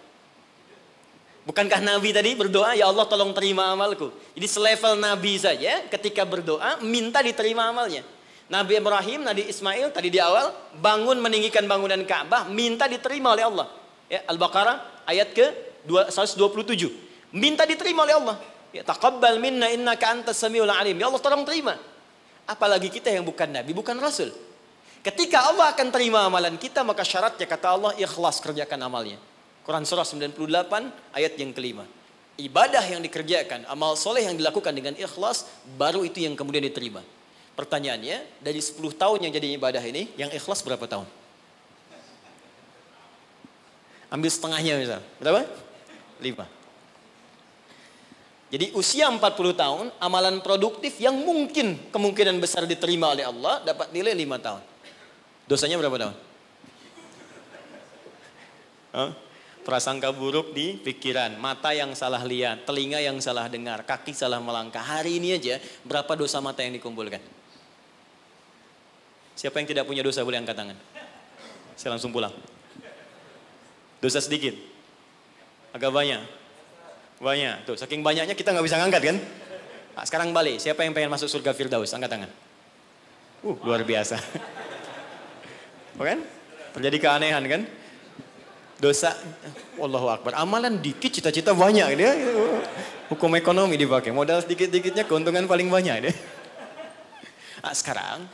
Bukankah Nabi tadi berdoa, ya Allah tolong terima amalku. Jadi selevel Nabi saja ketika berdoa minta diterima amalnya. Nabi Ibrahim, Nabi Ismail tadi di awal bangun meninggikan bangunan Ka'bah minta diterima oleh Allah. Ya, Al-Baqarah ayat ke 127. Minta diterima oleh Allah. Ya, taqabbal minna innaka antas samiul alim. Ya Allah tolong terima. Apalagi kita yang bukan Nabi, bukan Rasul. Ketika Allah akan terima amalan kita, maka syaratnya kata Allah ikhlas kerjakan amalnya. Quran surah 98 ayat yang kelima. Ibadah yang dikerjakan, amal soleh yang dilakukan dengan ikhlas, baru itu yang kemudian diterima. Pertanyaannya, dari 10 tahun yang jadi ibadah ini, yang ikhlas berapa tahun? Ambil setengahnya misal. Berapa? 5. Jadi usia 40 tahun, amalan produktif yang mungkin kemungkinan besar diterima oleh Allah, dapat nilai 5 tahun. Dosanya berapa tahun? Prasangka buruk di pikiran, mata yang salah lihat, telinga yang salah dengar, kaki salah melangkah. Hari ini aja berapa dosa mata yang dikumpulkan? Siapa yang tidak punya dosa boleh angkat tangan. Saya langsung pulang. Dosa sedikit? Agak banyak? Banyak. Tuh, saking banyaknya kita nggak bisa ngangkat kan? Nah, sekarang balik, siapa yang pengen masuk surga Firdaus? Angkat tangan. Luar biasa. Kan? Terjadi keanehan kan? Dosa, Allahu Akbar. Amalan dikit, cita-cita banyak dia. Hukum ekonomi dipakai. Modal sedikit-dikitnya keuntungan paling banyak dia. Nah, sekarang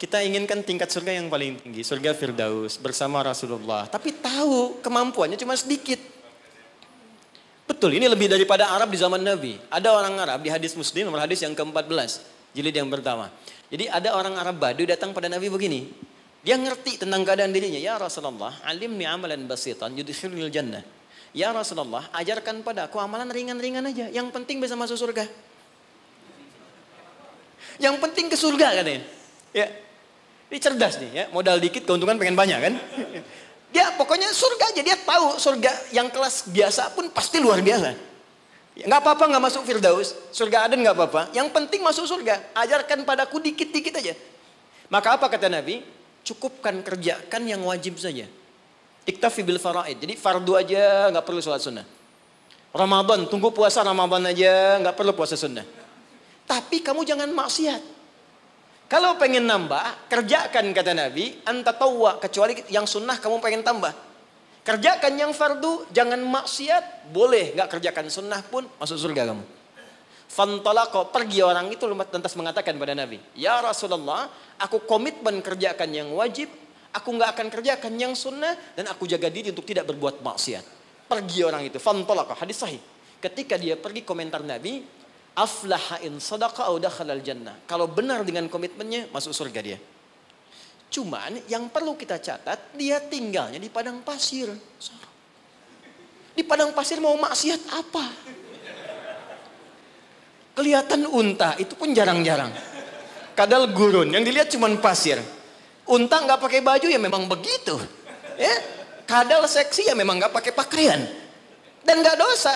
kita inginkan tingkat surga yang paling tinggi, surga Firdaus bersama Rasulullah. Tapi tahu kemampuannya cuma sedikit. Betul, ini lebih daripada Arab di zaman Nabi. Ada orang Arab di hadis Muslim, nomor hadis yang ke-14, jilid yang pertama. Jadi ada orang Arab Badu datang pada Nabi begini. Dia ngerti tentang keadaan dirinya. Ya Rasulullah, alimni amalan basitan yudkhilul jannah. Ya Rasulullah, ajarkan padaku amalan ringan-ringan aja. Yang penting bisa masuk surga. Yang penting ke surga katanya. Ya. Ini cerdas nih ya. Modal dikit keuntungan pengen banyak kan. Dia pokoknya surga aja. Dia tahu surga yang kelas biasa pun pasti luar biasa. Ya, gak apa-apa gak masuk Firdaus. Surga Aden gak apa-apa. Yang penting masuk surga. Ajarkan padaku dikit-dikit aja. Maka apa kata Nabi? Cukupkan kerjakan yang wajib saja. Iktafi bil faraid. Jadi fardu aja, nggak perlu sholat sunnah. Ramadan, tunggu puasa Ramadan aja, nggak perlu puasa sunnah. Tapi kamu jangan maksiat. Kalau pengen nambah, kerjakan kata Nabi, anta tawwa, kecuali yang sunnah kamu pengen tambah. Kerjakan yang fardu, jangan maksiat, boleh nggak kerjakan sunnah pun masuk surga kamu. Fantalaqa, pergi orang itu lantas mengatakan pada Nabi, ya Rasulullah, aku komitmen kerjakan yang wajib, aku nggak akan kerjakan yang sunnah, dan aku jaga diri untuk tidak berbuat maksiat. Pergi orang itu, fantalaqa, hadis sahih. Ketika dia pergi, komentar Nabi, aflaha in sadaqa au dakhalal jannah. Kalau benar dengan komitmennya, masuk surga dia. Cuman yang perlu kita catat, dia tinggalnya di padang pasir. Di padang pasir mau maksiat apa? Kelihatan unta, itu pun jarang-jarang. Kadal gurun, yang dilihat cuma pasir. Unta nggak pakai baju ya memang begitu. Ya, kadal seksi ya memang nggak pakai pakaian. Dan nggak dosa.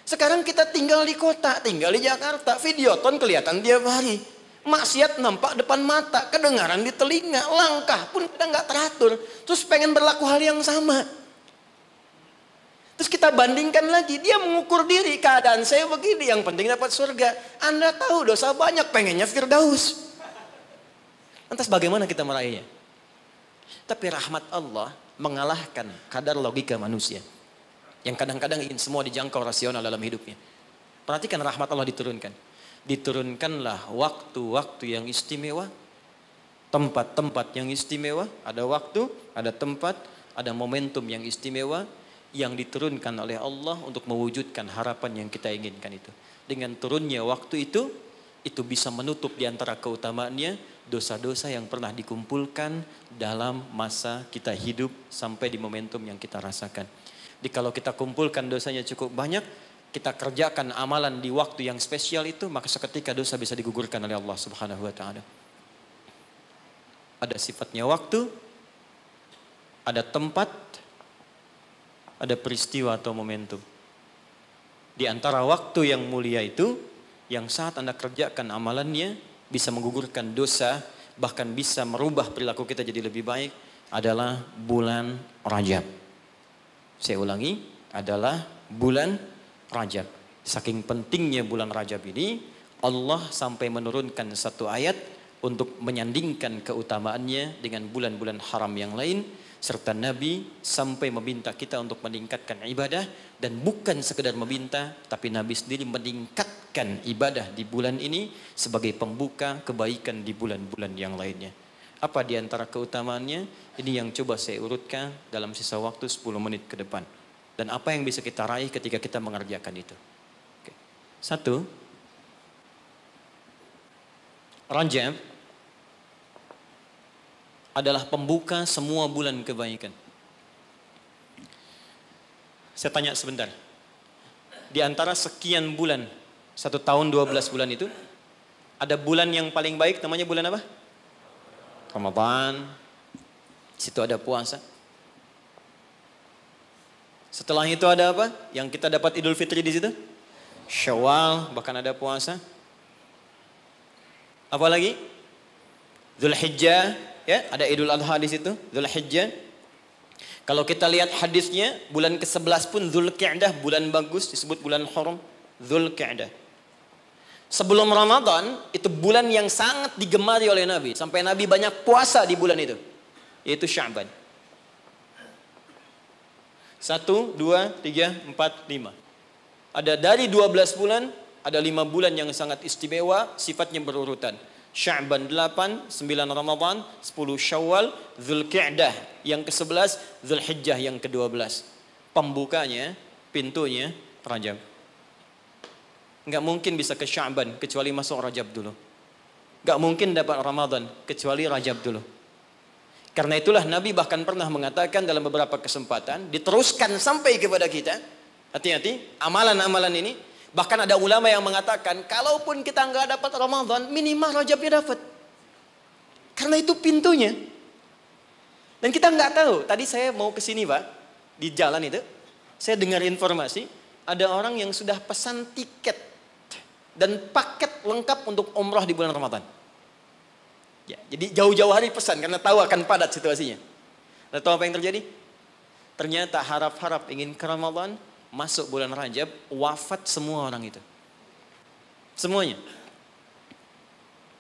Sekarang kita tinggal di kota, tinggal di Jakarta, videoton kelihatan tiap hari. Maksiat nampak depan mata, kedengaran di telinga, langkah pun kita nggak teratur. Terus pengen berlaku hal yang sama. Terus kita bandingkan lagi, dia mengukur diri, keadaan saya begini, yang penting dapat surga. Anda tahu dosa banyak, pengennya Firdaus. Lantas bagaimana kita meraihnya? Tapi rahmat Allah mengalahkan kadar logika manusia. Yang kadang-kadang ingin semua dijangkau rasional dalam hidupnya. Perhatikan rahmat Allah diturunkan. Diturunkanlah waktu-waktu yang istimewa, tempat-tempat yang istimewa, ada waktu, ada tempat, ada momentum yang istimewa yang diturunkan oleh Allah untuk mewujudkan harapan yang kita inginkan itu. Dengan turunnya waktu itu bisa menutup di antara keutamaannya dosa-dosa yang pernah dikumpulkan dalam masa kita hidup sampai di momentum yang kita rasakan. Jadi kalau kita kumpulkan dosanya cukup banyak, kita kerjakan amalan di waktu yang spesial itu, maka seketika dosa bisa digugurkan oleh Allah Subhanahu wa taala. Ada sifatnya waktu, ada tempat, ada peristiwa atau momentum. Di antara waktu yang mulia itu, yang saat Anda kerjakan amalannya bisa menggugurkan dosa, bahkan bisa merubah perilaku kita jadi lebih baik, adalah bulan Rajab. Saya ulangi, adalah bulan Rajab. Saking pentingnya bulan Rajab ini, Allah sampai menurunkan satu ayat untuk menyandingkan keutamaannya dengan bulan-bulan haram yang lain, serta Nabi sampai meminta kita untuk meningkatkan ibadah, dan bukan sekedar meminta, tapi Nabi sendiri meningkatkan ibadah di bulan ini sebagai pembuka kebaikan di bulan-bulan yang lainnya. Apa di antara keutamaannya? Ini yang coba saya urutkan dalam sisa waktu 10 menit ke depan. Dan apa yang bisa kita raih ketika kita mengerjakan itu. Oke. 1. Rajab adalah pembuka semua bulan kebaikan. Saya tanya sebentar. Di antara sekian bulan, 1 tahun 12 bulan itu, ada bulan yang paling baik, namanya bulan apa? Ramadan. Situ ada puasa. Setelah itu ada apa? Yang kita dapat Idul Fitri di situ? Syawal, bahkan ada puasa. Apa lagi? Zulhijjah, ya, ada Idul Adha di situ, Zulhijjah. Kalau kita lihat hadisnya, bulan ke-11 pun Dzulqa'dah, bulan bagus, disebut bulan haram, Dzulqa'dah. Sebelum Ramadan, itu bulan yang sangat digemari oleh Nabi. Sampai Nabi banyak puasa di bulan itu. Yaitu Sya'ban. 1, 2, 3, 4, 5. Ada dari 12 bulan, ada 5 bulan yang sangat istimewa, sifatnya berurutan. Sya'ban 8, 9 Ramadan, 10 Syawal, Dzulqa'dah yang ke-11, Dzulhijjah yang ke-12. Pembukanya, pintunya Rajab. Enggak mungkin bisa ke Sya'ban kecuali masuk Rajab dulu. Enggak mungkin dapat Ramadan kecuali Rajab dulu. Karena itulah Nabi bahkan pernah mengatakan dalam beberapa kesempatan, diteruskan sampai kepada kita, hati-hati, amalan-amalan ini. Bahkan ada ulama yang mengatakan, kalaupun kita enggak dapat Ramadan, minimal Rajabnya dapat. Karena itu pintunya. Dan kita enggak tahu, tadi saya mau ke sini Pak, di jalan itu, saya dengar informasi, ada orang yang sudah pesan tiket dan paket lengkap untuk umrah di bulan Ramadan. Ya, jadi jauh-jauh hari pesan karena tahu akan padat situasinya. Dan tahu apa yang terjadi? Ternyata harap-harap ingin ke Ramadan, masuk bulan Rajab, wafat semua orang itu. Semuanya.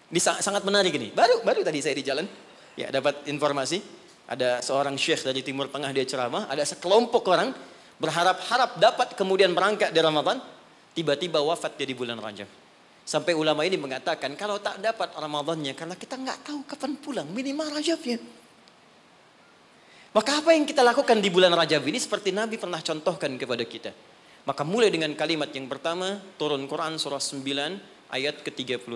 Ini sangat menarik ini. Baru tadi saya di jalan, ya dapat informasi, ada seorang syekh dari Timur Tengah, dia ceramah, ada sekelompok orang berharap-harap dapat kemudian berangkat di Ramadan, tiba-tiba wafat dia di bulan Rajab. Sampai ulama ini mengatakan, kalau tak dapat Ramadannya, karena kita nggak tahu kapan pulang, minimal Rajabnya. Maka apa yang kita lakukan di bulan Rajab ini seperti Nabi pernah contohkan kepada kita. Maka mulai dengan kalimat yang pertama, turun Quran surah 9 ayat ke-36.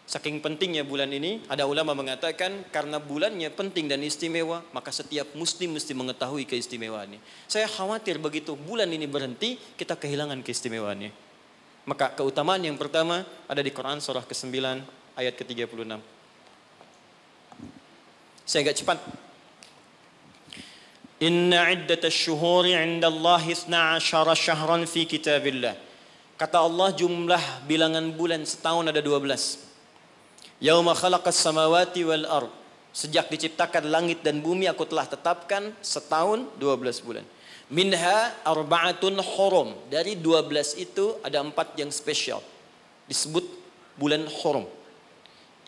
Saking pentingnya bulan ini, ada ulama mengatakan karena bulannya penting dan istimewa, maka setiap muslim mesti mengetahui keistimewaannya. Saya khawatir begitu bulan ini berhenti, kita kehilangan keistimewaannya. Maka keutamaan yang pertama ada di Quran surah ke-9 ayat ke-36. Saya agak cepat. Inna iddatash syuhuri 'indallahi 12 syahran fi kitabillah. Kata Allah, jumlah bilangan bulan setahun ada 12. Yauma khalaqas samawati wal ard. Sejak diciptakan langit dan bumi aku telah tetapkan setahun 12 bulan. Minha arba'atun hurum. Dari 12 itu ada 4 yang spesial. Disebut bulan hurum.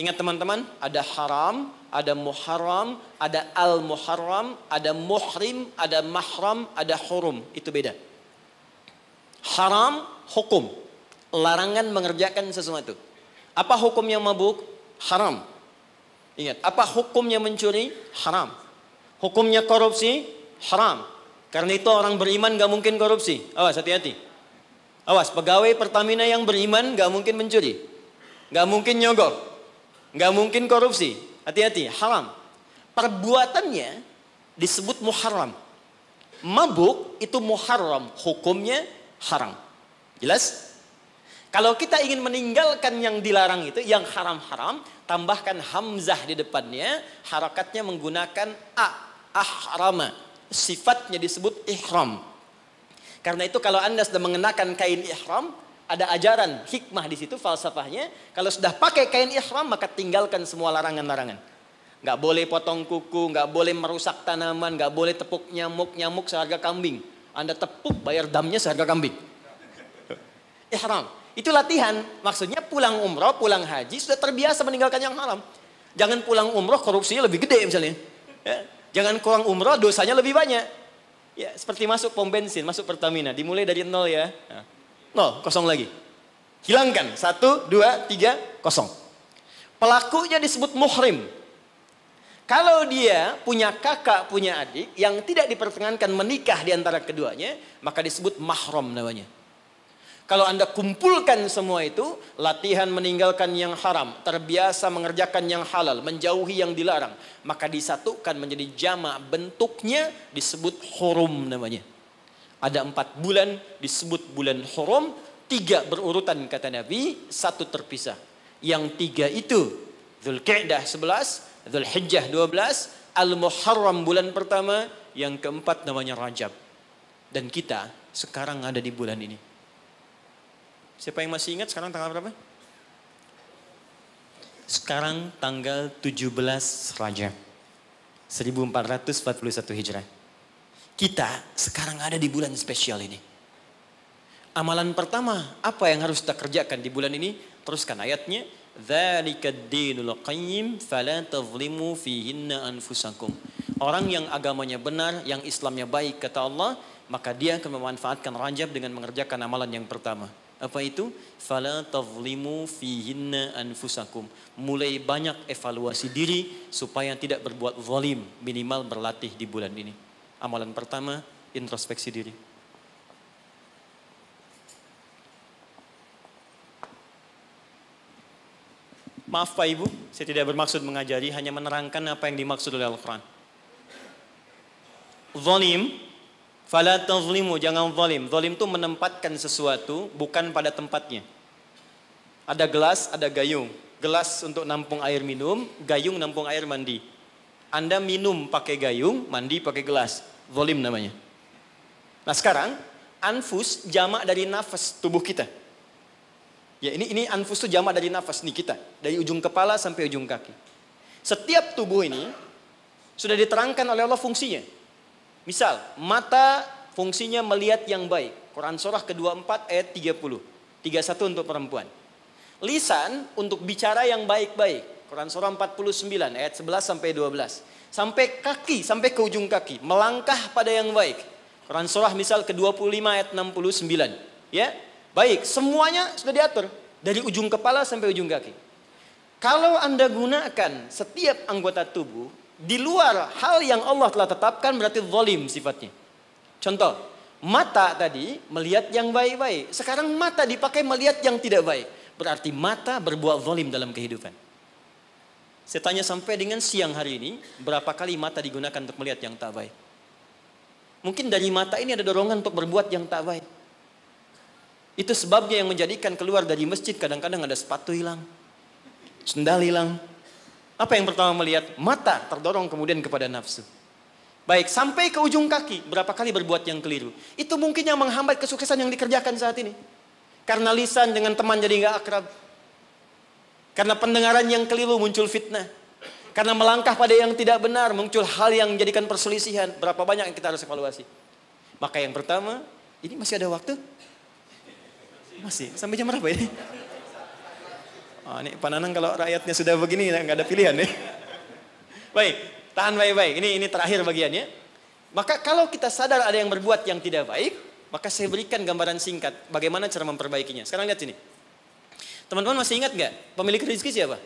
Ingat teman-teman, ada haram, ada muharram, ada al-muharram, ada muhrim, ada mahram, ada hurum. Itu beda. Haram, hukum. Larangan mengerjakan sesuatu. Apa hukumnya mabuk? Haram. Ingat, apa hukumnya mencuri? Haram. Hukumnya korupsi? Haram. Karena itu orang beriman gak mungkin korupsi. Awas, hati-hati. Awas, pegawai Pertamina yang beriman gak mungkin mencuri. Gak mungkin nyogok. Gak mungkin korupsi. Hati-hati, haram. Perbuatannya disebut muharram. Mabuk itu muharram. Hukumnya haram. Jelas? Kalau kita ingin meninggalkan yang dilarang itu, yang haram-haram, tambahkan hamzah di depannya, harakatnya menggunakan ahrama. Sifatnya disebut ihram. Karena itu kalau Anda sudah mengenakan kain ihram, ada ajaran hikmah di situ, falsafahnya. Kalau sudah pakai kain ihram, maka tinggalkan semua larangan-larangan. Nggak boleh potong kuku, nggak boleh merusak tanaman, nggak boleh tepuk nyamuk seharga kambing. Anda tepuk, bayar damnya seharga kambing. Ihram. Itu latihan. Maksudnya pulang umroh, pulang haji, sudah terbiasa meninggalkan yang haram. Jangan pulang umroh, korupsinya lebih gede misalnya. Ya. Jangan kurang umroh, dosanya lebih banyak. Ya, seperti masuk pom bensin, masuk Pertamina. Dimulai dari 0 ya. Nah. 0, kosong lagi. Hilangkan. 1, 2, 3, kosong. Pelakunya disebut muhrim. Kalau dia punya kakak, punya adik yang tidak diperkenankan menikah di antara keduanya, maka disebut mahram namanya. Kalau Anda kumpulkan semua itu, latihan meninggalkan yang haram, terbiasa mengerjakan yang halal, menjauhi yang dilarang, maka disatukan menjadi jamak, bentuknya disebut hurum namanya. Ada 4 bulan disebut bulan hurum, 3 berurutan kata Nabi, 1 terpisah. Yang 3 itu Dzulqa'dah 11, Dzulhijjah 12, Al-Muharram bulan pertama, yang keempat namanya Rajab. Dan kita sekarang ada di bulan ini. Siapa yang masih ingat sekarang tanggal berapa? Sekarang tanggal 17 Rajab 1441 Hijrah. Kita sekarang ada di bulan spesial ini. Amalan pertama, apa yang harus kita kerjakan di bulan ini? Teruskan ayatnya. Dzalikad dinul qayyim fala tadhlimu fihinna anfusakum. Orang yang agamanya benar, yang Islamnya baik kata Allah, maka dia akan memanfaatkan Rajab dengan mengerjakan amalan yang pertama. Apa itu? Fala tadhlimu fihinna anfusakum. Mulai banyak evaluasi diri supaya tidak berbuat zalim, minimal berlatih di bulan ini. Amalan pertama, introspeksi diri. Maaf Pak Ibu, saya tidak bermaksud mengajari, hanya menerangkan apa yang dimaksud oleh Al-Quran. Zalim, fala tazlimu, jangan zalim. Zalim itu menempatkan sesuatu bukan pada tempatnya. Ada gelas, ada gayung. Gelas untuk nampung air minum, gayung nampung air mandi. Anda minum pakai gayung, mandi pakai gelas. Zalim namanya. Nah sekarang, anfus jamak dari nafas tubuh kita. Ya ini anfus itu jamak dari nafas nih kita. Dari ujung kepala sampai ujung kaki. Setiap tubuh ini sudah diterangkan oleh Allah fungsinya. Misal, mata fungsinya melihat yang baik. Quran surah ke-24 ayat 30. 31 untuk perempuan. Lisan untuk bicara yang baik-baik. Quran surah 49 ayat 11 sampai 12. Sampai kaki, sampai ke ujung kaki. Melangkah pada yang baik. Quran surah misal ke-25 ayat 69. Ya, baik, semuanya sudah diatur. Dari ujung kepala sampai ujung kaki. Kalau Anda gunakan setiap anggota tubuh di luar hal yang Allah telah tetapkan, berarti zalim sifatnya. Contoh, mata tadi melihat yang baik-baik. Sekarang mata dipakai melihat yang tidak baik. Berarti mata berbuat zalim dalam kehidupan. Saya tanya sampai dengan siang hari ini, berapa kali mata digunakan untuk melihat yang tak baik? Mungkin dari mata ini ada dorongan untuk berbuat yang tak baik. Itu sebabnya yang menjadikan keluar dari masjid kadang-kadang ada sepatu hilang, sendal hilang. Apa yang pertama melihat? Mata terdorong kemudian kepada nafsu. Baik, sampai ke ujung kaki, berapa kali berbuat yang keliru. Itu mungkin yang menghambat kesuksesan yang dikerjakan saat ini. Karena lisan dengan teman jadi gak akrab. Karena pendengaran yang keliru muncul fitnah. Karena melangkah pada yang tidak benar muncul hal yang menjadikan perselisihan. Berapa banyak yang kita harus evaluasi. Maka yang pertama, ini masih ada waktu? Masih, sampai jam berapa ini? Ini Pak Nanang kalau rakyatnya sudah begini nggak ada pilihan ya. Baik, tahan baik-baik. Ini terakhir bagiannya. Maka kalau kita sadar ada yang berbuat yang tidak baik, maka saya berikan gambaran singkat bagaimana cara memperbaikinya. Sekarang lihat sini. Teman-teman masih ingat nggak pemilik rezeki siapa?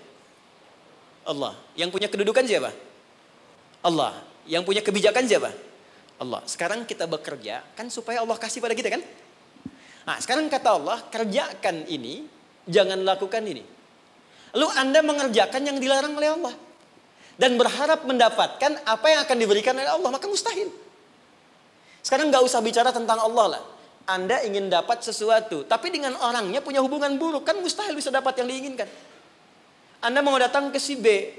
Allah. Yang punya kedudukan siapa? Allah. Yang punya kebijakan siapa? Allah. Sekarang kita bekerja kan supaya Allah kasih pada kita kan? Nah, sekarang kata Allah, kerjakan ini, jangan lakukan ini. Lalu Anda mengerjakan yang dilarang oleh Allah. Dan berharap mendapatkan apa yang akan diberikan oleh Allah, maka mustahil. Sekarang gak usah bicara tentang Allah lah. Anda ingin dapat sesuatu, tapi dengan orangnya punya hubungan buruk, kan mustahil bisa dapat yang diinginkan. Anda mau datang ke si B,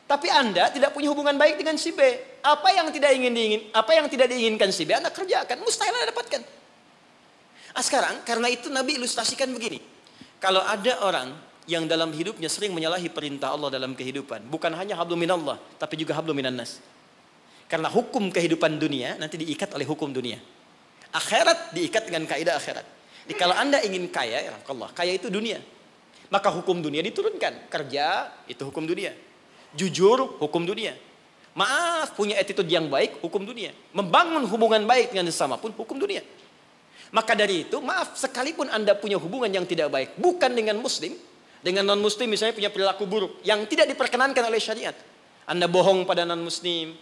tapi Anda tidak punya hubungan baik dengan si B. Apa yang tidak diinginkan si B, Anda kerjakan, mustahil Anda dapatkan. Sekarang, karena itu Nabi ilustrasikan begini. Kalau ada orang yang dalam hidupnya sering menyalahi perintah Allah dalam kehidupan, bukan hanya hablum minallah, tapi juga hablum minannas. Karena hukum kehidupan dunia nanti diikat oleh hukum dunia. Akhirat diikat dengan kaidah akhirat. Jadi kalau Anda ingin kaya, ya Allah, kaya itu dunia. Maka hukum dunia diturunkan. Kerja itu hukum dunia. Jujur hukum dunia. Maaf, punya attitude yang baik hukum dunia. Membangun hubungan baik dengan sesama pun hukum dunia. Maka dari itu, maaf, sekalipun Anda punya hubungan yang tidak baik, bukan dengan muslim, dengan non-muslim misalnya punya perilaku buruk yang tidak diperkenankan oleh syariat. Anda bohong pada non-muslim,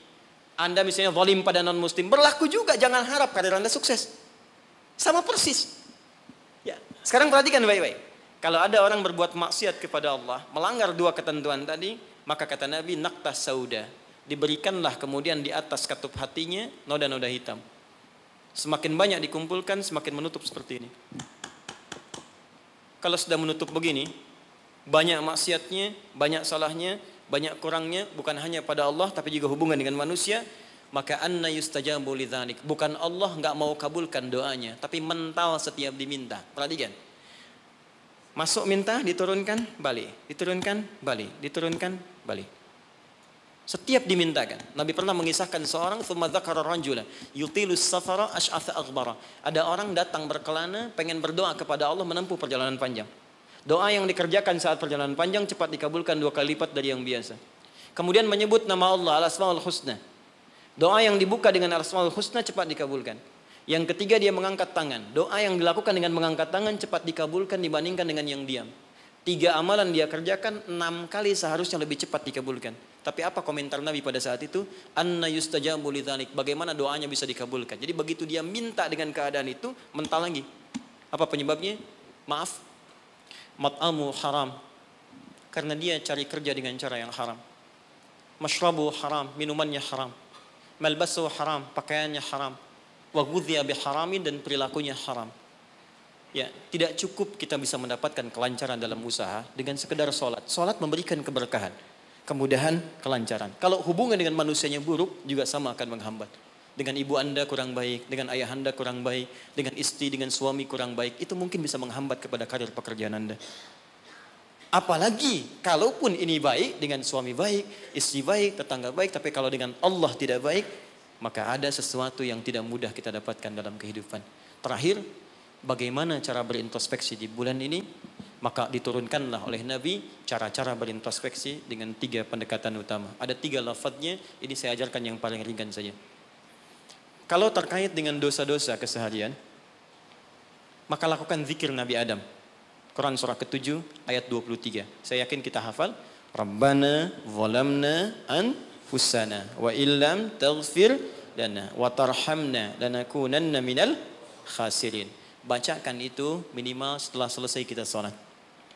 Anda misalnya zalim pada non-muslim, berlaku juga, jangan harap karir Anda sukses. Sama persis. Ya, sekarang perhatikan baik-baik. Kalau ada orang berbuat maksiat kepada Allah, melanggar dua ketentuan tadi, maka kata Nabi, naqtah sauda, diberikanlah kemudian di atas katup hatinya noda-noda hitam. Semakin banyak dikumpulkan, semakin menutup seperti ini. Kalau sudah menutup begini, banyak maksiatnya, banyak salahnya, banyak kurangnya, bukan hanya pada Allah, tapi juga hubungan dengan manusia, maka anna yustajabu lidzalik. Bukan Allah nggak mau kabulkan doanya, tapi mental setiap diminta. Perhatikan. Masuk minta, diturunkan, balik. Diturunkan, balik. Diturunkan, balik. Setiap dimintakan. Nabi pernah mengisahkan seorang thumma dzakara rajula yutilus safara asy'atha aghbara. Ada orang datang berkelana pengen berdoa kepada Allah menempuh perjalanan panjang. Doa yang dikerjakan saat perjalanan panjang cepat dikabulkan 2 kali lipat dari yang biasa. Kemudian menyebut nama Allah al-asmaul husna. Doa yang dibuka dengan al-asmaul husna cepat dikabulkan. Yang ketiga dia mengangkat tangan. Doa yang dilakukan dengan mengangkat tangan cepat dikabulkan dibandingkan dengan yang diam. 3 amalan dia kerjakan 6 kali seharusnya lebih cepat dikabulkan. Tapi apa komentar Nabi pada saat itu? Anna yustajabu lidzalik. Bagaimana doanya bisa dikabulkan? Jadi begitu dia minta dengan keadaan itu, mental lagi. Apa penyebabnya? Maaf. Mat'amu haram. Karena dia cari kerja dengan cara yang haram. Mashrabu haram, minumannya haram. Malbasu haram, pakaiannya haram. Wa ghudhiya biharamin, dan perilakunya haram. Ya, tidak cukup kita bisa mendapatkan kelancaran dalam usaha dengan sekedar sholat. Sholat memberikan keberkahan, kemudahan, kelancaran. Kalau hubungan dengan manusianya buruk, juga sama akan menghambat. Dengan ibu Anda kurang baik, dengan ayah Anda kurang baik, dengan istri, dengan suami kurang baik, itu mungkin bisa menghambat kepada karir pekerjaan Anda. Apalagi kalaupun ini baik, dengan suami baik, istri baik, tetangga baik, tapi kalau dengan Allah tidak baik, maka ada sesuatu yang tidak mudah kita dapatkan dalam kehidupan. Terakhir, bagaimana cara berintrospeksi di bulan ini? Maka diturunkanlah oleh Nabi cara-cara berintrospeksi dengan 3 pendekatan utama. Ada 3 lafadznya, ini saya ajarkan yang paling ringan saja. Kalau terkait dengan dosa-dosa keseharian, maka lakukan zikir Nabi Adam. Quran surah ke-7 ayat 23. Saya yakin kita hafal. Rabbana zalamna anfusana wa illam taghfir lana wa tarhamna lanakunanna minal khasirin. Bacakan itu minimal setelah selesai kita salat.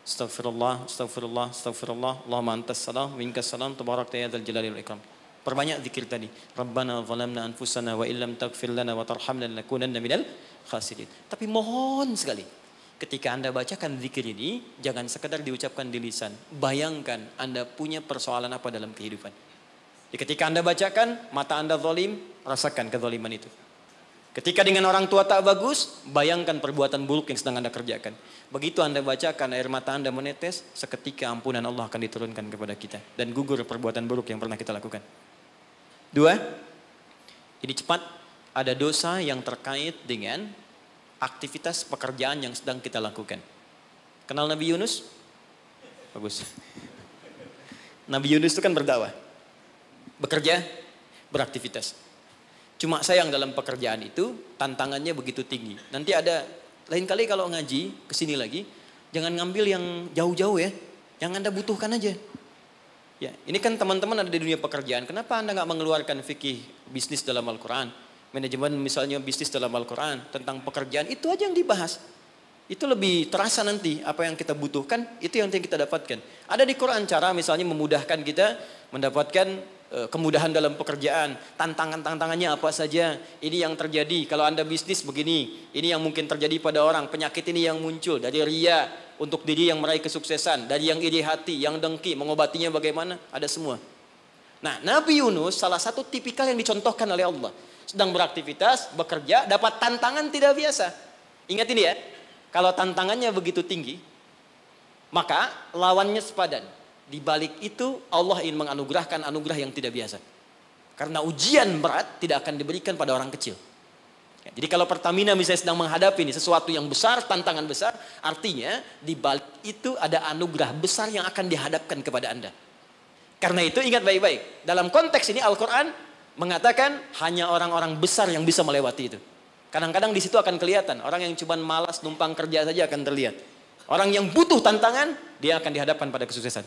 Astaghfirullah, astaghfirullah, astaghfirullah. Allahumma antas salam, minkas salam, tabarakta ya dzal jalali wal ikram. Perbanyak zikir tadi. Rabbana zalamna anfusana wa illam taghfir lana wa tarhamna lanakunanna minal khasirin. Tapi mohon sekali, ketika Anda bacakan zikir ini, jangan sekadar diucapkan di lisan. Bayangkan Anda punya persoalan apa dalam kehidupan. Jadi ketika Anda bacakan, mata Anda zalim, rasakan kezaliman itu. Ketika dengan orang tua tak bagus, bayangkan perbuatan buruk yang sedang Anda kerjakan. Begitu Anda bacakan, air mata Anda menetes, seketika ampunan Allah akan diturunkan kepada kita. Dan gugur perbuatan buruk yang pernah kita lakukan. 2, ini cepat, ada dosa yang terkait dengan aktivitas pekerjaan yang sedang kita lakukan. Kenal Nabi Yunus? Bagus. Nabi Yunus itu kan berdakwah. Bekerja, beraktivitas. Cuma sayang dalam pekerjaan itu tantangannya begitu tinggi. Nanti ada, lain kali kalau ngaji kesini lagi, jangan ngambil yang jauh-jauh ya. Yang Anda butuhkan aja. Ya, ini kan teman-teman ada di dunia pekerjaan. Kenapa Anda nggak mengeluarkan fikih bisnis dalam Al-Quran? Manajemen misalnya bisnis dalam Al-Quran. Tentang pekerjaan, itu aja yang dibahas. Itu lebih terasa nanti apa yang kita butuhkan, itu yang kita dapatkan. Ada di Quran cara misalnya memudahkan kita mendapatkan kemudahan dalam pekerjaan. Tantangannya apa saja. Ini yang terjadi kalau Anda bisnis begini. Ini yang mungkin terjadi pada orang. Penyakit ini yang muncul dari ria untuk diri yang meraih kesuksesan. Dari yang iri hati, yang dengki, mengobatinya bagaimana. Ada semua. Nah, Nabi Yunus salah satu tipikal yang dicontohkan oleh Allah. Sedang beraktivitas, bekerja, dapat tantangan tidak biasa. Ingat ini ya. Kalau tantangannya begitu tinggi, maka lawannya sepadan. Di balik itu Allah ingin menganugerahkan anugerah yang tidak biasa. Karena ujian berat tidak akan diberikan pada orang kecil. Ya, jadi kalau Pertamina misalnya sedang menghadapi ini sesuatu yang besar, tantangan besar, artinya di balik itu ada anugerah besar yang akan dihadapkan kepada Anda. Karena itu ingat baik-baik. Dalam konteks ini Al-Quran mengatakan hanya orang-orang besar yang bisa melewati itu. Kadang-kadang di situ akan kelihatan. Orang yang cuma malas numpang kerja saja akan terlihat. Orang yang butuh tantangan, dia akan dihadapkan pada kesuksesan.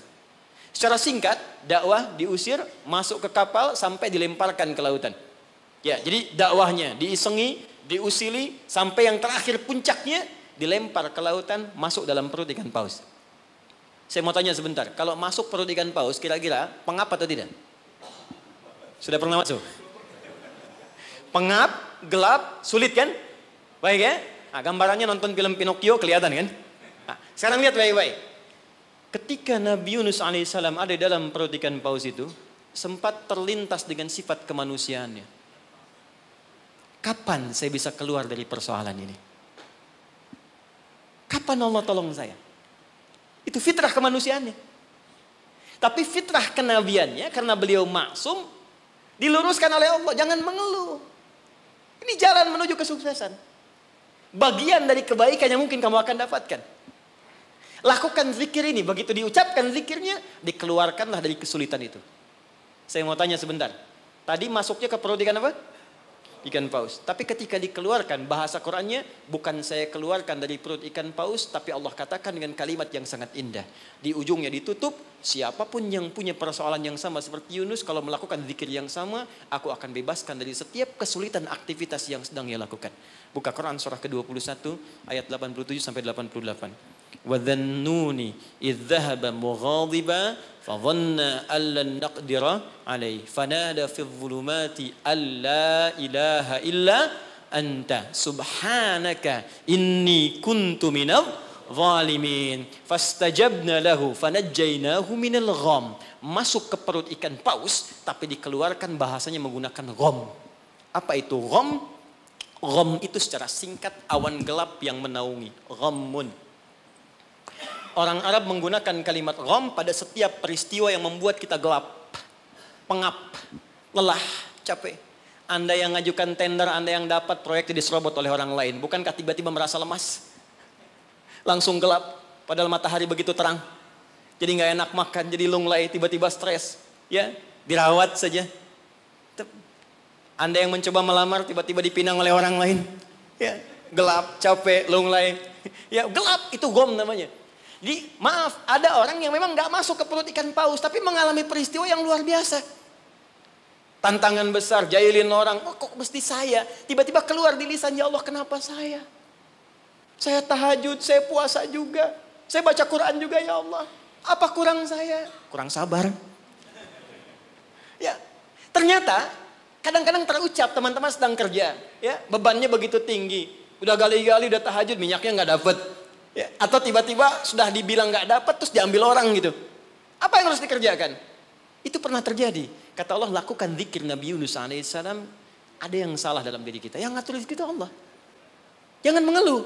Secara singkat, dakwah diusir, masuk ke kapal, sampai dilemparkan ke lautan. Ya, jadi dakwahnya diisengi, diusili, sampai yang terakhir puncaknya, dilempar ke lautan, masuk dalam perut ikan paus. Saya mau tanya sebentar, kalau masuk perut ikan paus, kira-kira pengap atau tidak? Sudah pernah masuk? Pengap, gelap, sulit kan? Baik ya? Nah, gambarannya nonton film Pinocchio kelihatan kan? Nah, sekarang lihat baik-baik. Ketika Nabi Yunus alaihissalam ada dalam perut ikan paus itu, sempat terlintas dengan sifat kemanusiaannya. Kapan saya bisa keluar dari persoalan ini? Kapan Allah tolong saya? Itu fitrah kemanusiaannya. Tapi fitrah kenabiannya, karena beliau maksum, diluruskan oleh Allah. Jangan mengeluh. Ini jalan menuju kesuksesan. Bagian dari kebaikan yang mungkin kamu akan dapatkan. Lakukan zikir ini. Begitu diucapkan zikirnya, dikeluarkanlah dari kesulitan itu. Saya mau tanya sebentar. Tadi masuknya ke perut ikan apa? Ikan paus. Tapi ketika dikeluarkan, bahasa Qurannya, bukan saya keluarkan dari perut ikan paus, tapi Allah katakan dengan kalimat yang sangat indah. Di ujungnya ditutup, siapapun yang punya persoalan yang sama seperti Yunus, kalau melakukan zikir yang sama, aku akan bebaskan dari setiap kesulitan aktivitas yang sedang ia lakukan. Buka Quran surah ke-21 ayat 87 sampai 88. وَذَنُّونِ إِذْ ذَهَبَ مُغَاضِبًا فَظَنَّ أَن لَّن نَّقْدِرَ عَلَيْهِ فَنَادَى فِي الظُّلُمَاتِ أَن لَّا إِلَٰهَ إِلَّا أَنتَ سُبْحَانَكَ إِنِّي كُنتُ مِنَ الظَّالِمِينَ فَاسْتَجَبْنَا لَهُ فَنَجَّيْنَاهُ مِنَ الْغَمِّ. Masuk ke perut ikan paus, tapi dikeluarkan bahasanya menggunakan gham. Apa itu gham? Gham itu secara singkat awan gelap yang menaungi. Ghammun. Orang Arab menggunakan kalimat gham pada setiap peristiwa yang membuat kita gelap, pengap, lelah, capek. Anda yang ngajukan tender, Anda yang dapat proyek diserobot oleh orang lain. Bukankah tiba-tiba merasa lemas? Langsung gelap, padahal matahari begitu terang. Jadi nggak enak makan, jadi lunglai, tiba-tiba stres. Ya, dirawat saja. Anda yang mencoba melamar, tiba-tiba dipinang oleh orang lain. Ya, gelap, capek, lunglai. Ya, gelap, itu gham namanya. Jadi maaf, ada orang yang memang gak masuk ke perut ikan paus, tapi mengalami peristiwa yang luar biasa. Tantangan besar, jahilin orang, oh, kok mesti saya? Tiba-tiba keluar di lisan, ya Allah kenapa saya? Saya tahajud, saya puasa juga. Saya baca Quran juga ya Allah. Apa kurang saya? Kurang sabar. Ya, ternyata kadang-kadang terucap teman-teman sedang kerja. Ya, bebannya begitu tinggi. Udah gali-gali, udah tahajud, minyaknya gak dapet. Ya, atau tiba-tiba sudah dibilang gak dapat terus diambil orang gitu. Apa yang harus dikerjakan? Itu pernah terjadi. Kata Allah, lakukan zikir Nabi Yunus alaihissalam. Ada yang salah dalam diri kita. Yang ngatur zikir itu Allah. Jangan mengeluh.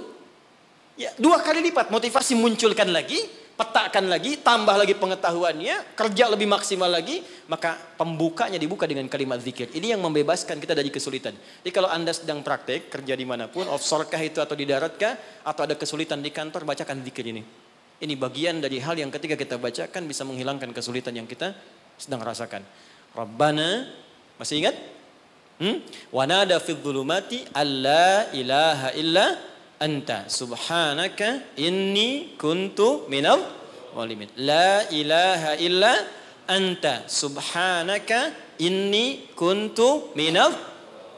Ya, 2 kali lipat motivasi munculkan lagi, petakan lagi, tambah lagi pengetahuannya, kerja lebih maksimal lagi, maka pembukanya dibuka dengan kalimat zikir. Ini yang membebaskan kita dari kesulitan. Jadi kalau Anda sedang praktek, kerja dimanapun, offshore kah itu atau di darat kah, atau ada kesulitan di kantor, bacakan zikir ini. Ini bagian dari hal yang ketika kita bacakan bisa menghilangkan kesulitan yang kita sedang rasakan. Rabbana, masih ingat? Wa nada fil dhulumati alla ilaha illa anta subhanaka inni kuntu minal zalimin. La ilaha illa anta subhanaka inni kuntu minal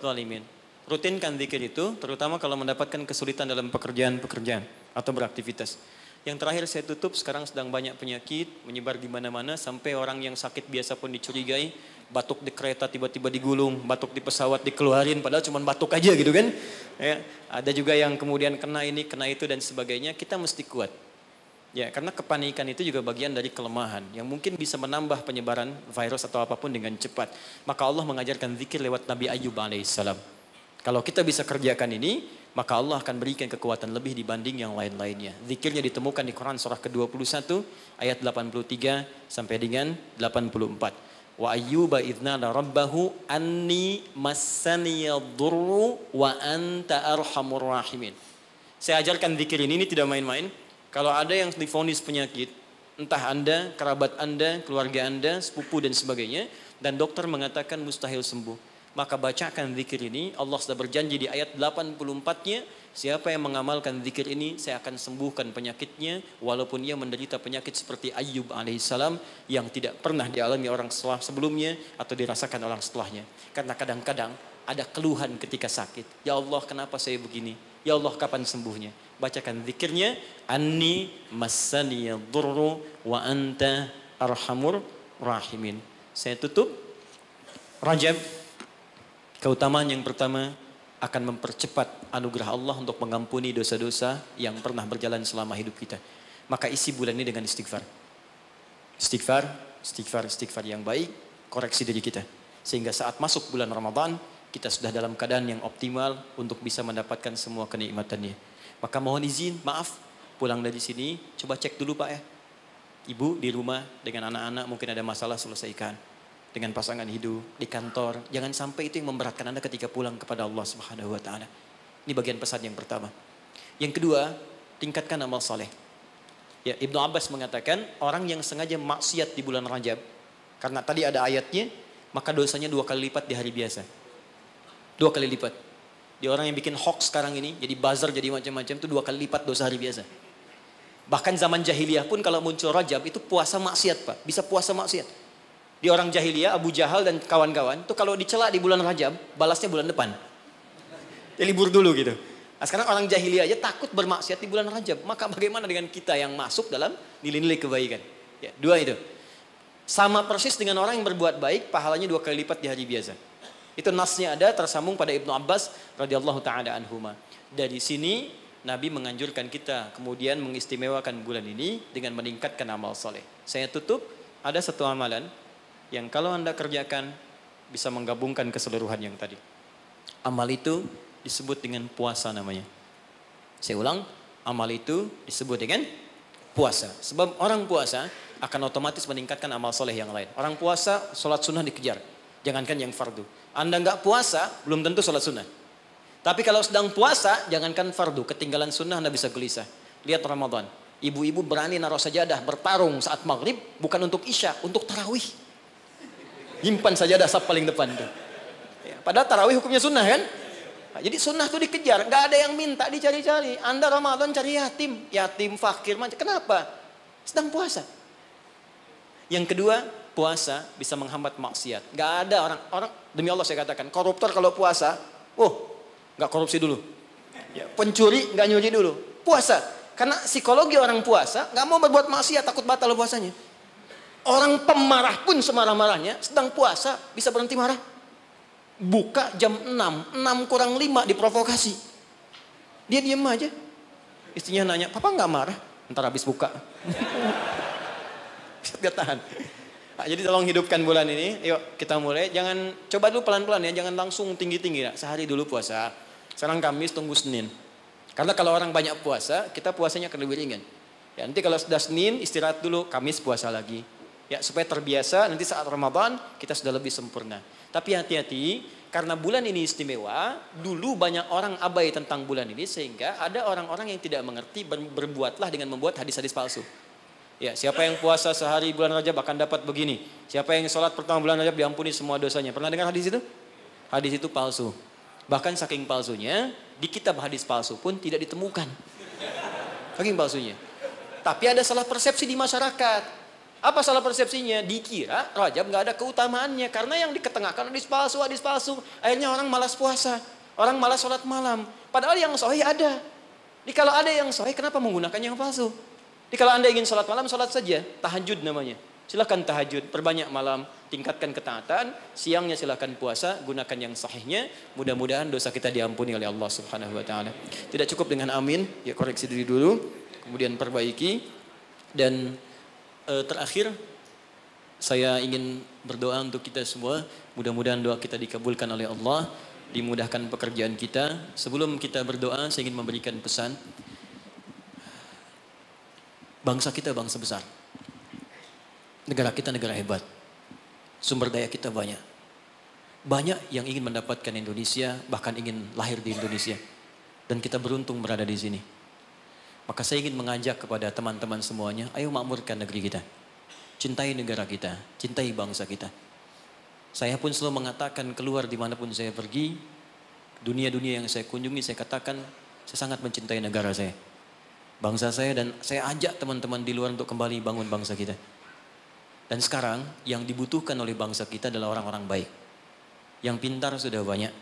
zalimin. Rutinkan zikir itu, terutama kalau mendapatkan kesulitan dalam pekerjaan-pekerjaan atau beraktivitas. Yang terakhir saya tutup, sekarang sedang banyak penyakit menyebar di mana-mana sampai orang yang sakit biasa pun dicurigai, batuk di kereta tiba-tiba digulung, batuk di pesawat dikeluarin padahal cuma batuk aja gitu kan. Ya, ada juga yang kemudian kena ini, kena itu dan sebagainya. Kita mesti kuat. Ya, karena kepanikan itu juga bagian dari kelemahan yang mungkin bisa menambah penyebaran virus atau apapun dengan cepat. Maka Allah mengajarkan zikir lewat Nabi Ayyub alaihissalam. Kalau kita bisa kerjakan ini, maka Allah akan berikan kekuatan lebih dibanding yang lain-lainnya. Zikirnya ditemukan di Quran surah ke-21 ayat 83 sampai dengan 84. Wa ayyuba idznada rabbahu anni massaniyadurru wa anta arhamur rahimin. Saya ajarkan zikir ini tidak main-main. Kalau ada yang divonis penyakit, entah Anda, kerabat Anda, keluarga Anda, sepupu dan sebagainya, dan dokter mengatakan mustahil sembuh, maka bacakan zikir ini. Allah sudah berjanji di ayat 84-nya, siapa yang mengamalkan zikir ini, saya akan sembuhkan penyakitnya, walaupun ia menderita penyakit seperti Ayyub alaihissalam yang tidak pernah dialami orang sebelumnya atau dirasakan orang setelahnya. Karena kadang-kadang ada keluhan ketika sakit. Ya Allah, kenapa saya begini? Ya Allah, kapan sembuhnya? Bacakan zikirnya, anni massaniyadurru wa anta arhamur rahimin. Saya tutup. Rajab, keutamaan yang pertama akan mempercepat anugerah Allah untuk mengampuni dosa-dosa yang pernah berjalan selama hidup kita. Maka isi bulan ini dengan istighfar. Istighfar yang baik, koreksi diri kita. Sehingga saat masuk bulan Ramadan, kita sudah dalam keadaan yang optimal untuk bisa mendapatkan semua kenikmatannya. Maka mohon izin, maaf, pulang dari sini, coba cek dulu Pak ya. Ibu di rumah dengan anak-anak mungkin ada masalah, selesaikan. Dengan pasangan hidup, di kantor. Jangan sampai itu yang memberatkan Anda ketika pulang kepada Allah Subhanahu wa Ta'ala. Ini bagian pesan yang pertama. Yang kedua, tingkatkan amal saleh. Ya, Ibnu Abbas mengatakan, orang yang sengaja maksiat di bulan Rajab, karena tadi ada ayatnya, maka dosanya 2 kali lipat di hari biasa. 2 kali lipat. Di orang yang bikin hoax sekarang ini, jadi buzzer, jadi macam-macam, itu 2 kali lipat dosa hari biasa. Bahkan zaman jahiliyah pun kalau muncul Rajab, itu puasa maksiat Pak. Bisa puasa maksiat. Di orang jahiliyah, Abu Jahal dan kawan-kawan, itu kalau dicela di bulan Rajab, balasnya bulan depan. Ya libur dulu gitu. Nah, sekarang orang jahiliyah aja takut bermaksiat di bulan Rajab. Maka bagaimana dengan kita yang masuk dalam nilai-nilai kebaikan? Ya, 2 itu. Sama persis dengan orang yang berbuat baik, pahalanya 2 kali lipat di hari biasa. Itu nasnya ada tersambung pada Ibnu Abbas radhiyallahu taala anhuma. Dari sini Nabi menganjurkan kita kemudian mengistimewakan bulan ini dengan meningkatkan amal soleh. Saya tutup, ada satu amalan yang kalau Anda kerjakan bisa menggabungkan keseluruhan yang tadi. Amal itu disebut dengan puasa namanya. Saya ulang, amal itu disebut dengan puasa. Sebab orang puasa akan otomatis meningkatkan amal soleh yang lain. Orang puasa, sholat sunnah dikejar. Jangankan yang fardu. Anda nggak puasa, belum tentu sholat sunnah. Tapi kalau sedang puasa, jangankan fardu. Ketinggalan sunnah Anda bisa gelisah. Lihat Ramadan. Ibu-ibu berani naruh sajadah, bertarung saat maghrib. Bukan untuk isya, untuk tarawih. Nyimpan sajadah saf paling depan. Tuh. Ya, padahal tarawih hukumnya sunnah kan? Nah, jadi sunnah itu dikejar. Nggak ada yang minta, dicari-cari. Anda Ramadan cari yatim. Yatim, fakir, macam. Kenapa? Sedang puasa. Yang kedua, puasa bisa menghambat maksiat. Gak ada orang demi Allah saya katakan, koruptor kalau puasa, gak korupsi dulu. Ya, pencuri gak nyuri dulu. Puasa. Karena psikologi orang puasa gak mau berbuat maksiat, takut batal puasanya. Orang pemarah pun semarah-marahnya sedang puasa bisa berhenti marah. Buka jam 6 kurang 5 diprovokasi. Dia diam aja. Istrinya nanya, papa gak marah? Ntar habis buka. Dia tahan. Nah, jadi tolong hidupkan bulan ini. Yuk kita mulai. Jangan coba dulu pelan-pelan ya. Jangan langsung tinggi-tinggi. Ya. Sehari dulu puasa. Sekarang Kamis tunggu Senin. Karena kalau orang banyak puasa, kita puasanya akan lebih ringan. Ya, nanti kalau sudah Senin istirahat dulu. Kamis puasa lagi. Ya supaya terbiasa. Nanti saat Ramadan kita sudah lebih sempurna. Tapi hati-hati. Karena bulan ini istimewa, dulu banyak orang abai tentang bulan ini sehingga ada orang-orang yang tidak mengerti berbuatlah dengan membuat hadis-hadis palsu. Ya, siapa yang puasa sehari bulan Rajab akan dapat begini. Siapa yang sholat pertama bulan Rajab diampuni semua dosanya. Pernah dengar hadis itu? Hadis itu palsu. Bahkan saking palsunya, di kitab hadis palsu pun tidak ditemukan. Saking palsunya. Tapi ada salah persepsi di masyarakat. Apa salah persepsinya? Dikira Rajab nggak ada keutamaannya karena yang diketengahkan hadis palsu, hadis palsu. Akhirnya orang malas puasa, orang malas sholat malam. Padahal yang sahih ada. Jadi kalau ada yang sahih, kenapa menggunakan yang palsu? Jadi kalau Anda ingin sholat malam, sholat saja, tahajud namanya. Silakan tahajud, perbanyak malam, tingkatkan ketaatan. Siangnya silakan puasa, gunakan yang sahihnya. Mudah-mudahan dosa kita diampuni oleh Allah Subhanahu Wa Taala. Tidak cukup dengan amin, ya koreksi diri dulu, kemudian perbaiki dan terakhir, saya ingin berdoa untuk kita semua. Mudah-mudahan doa kita dikabulkan oleh Allah, dimudahkan pekerjaan kita. Sebelum kita berdoa, saya ingin memberikan pesan. Bangsa kita bangsa besar. Negara kita negara hebat. Sumber daya kita banyak. Banyak yang ingin mendapatkan Indonesia, bahkan ingin lahir di Indonesia. Dan kita beruntung berada di sini. Maka saya ingin mengajak kepada teman-teman semuanya, ayo makmurkan negeri kita. Cintai negara kita, cintai bangsa kita. Saya pun selalu mengatakan keluar dimanapun saya pergi, dunia-dunia yang saya kunjungi, saya katakan saya sangat mencintai negara saya. Bangsa saya, dan saya ajak teman-teman di luar untuk kembali bangun bangsa kita. Dan sekarang yang dibutuhkan oleh bangsa kita adalah orang-orang baik. Yang pintar sudah banyak,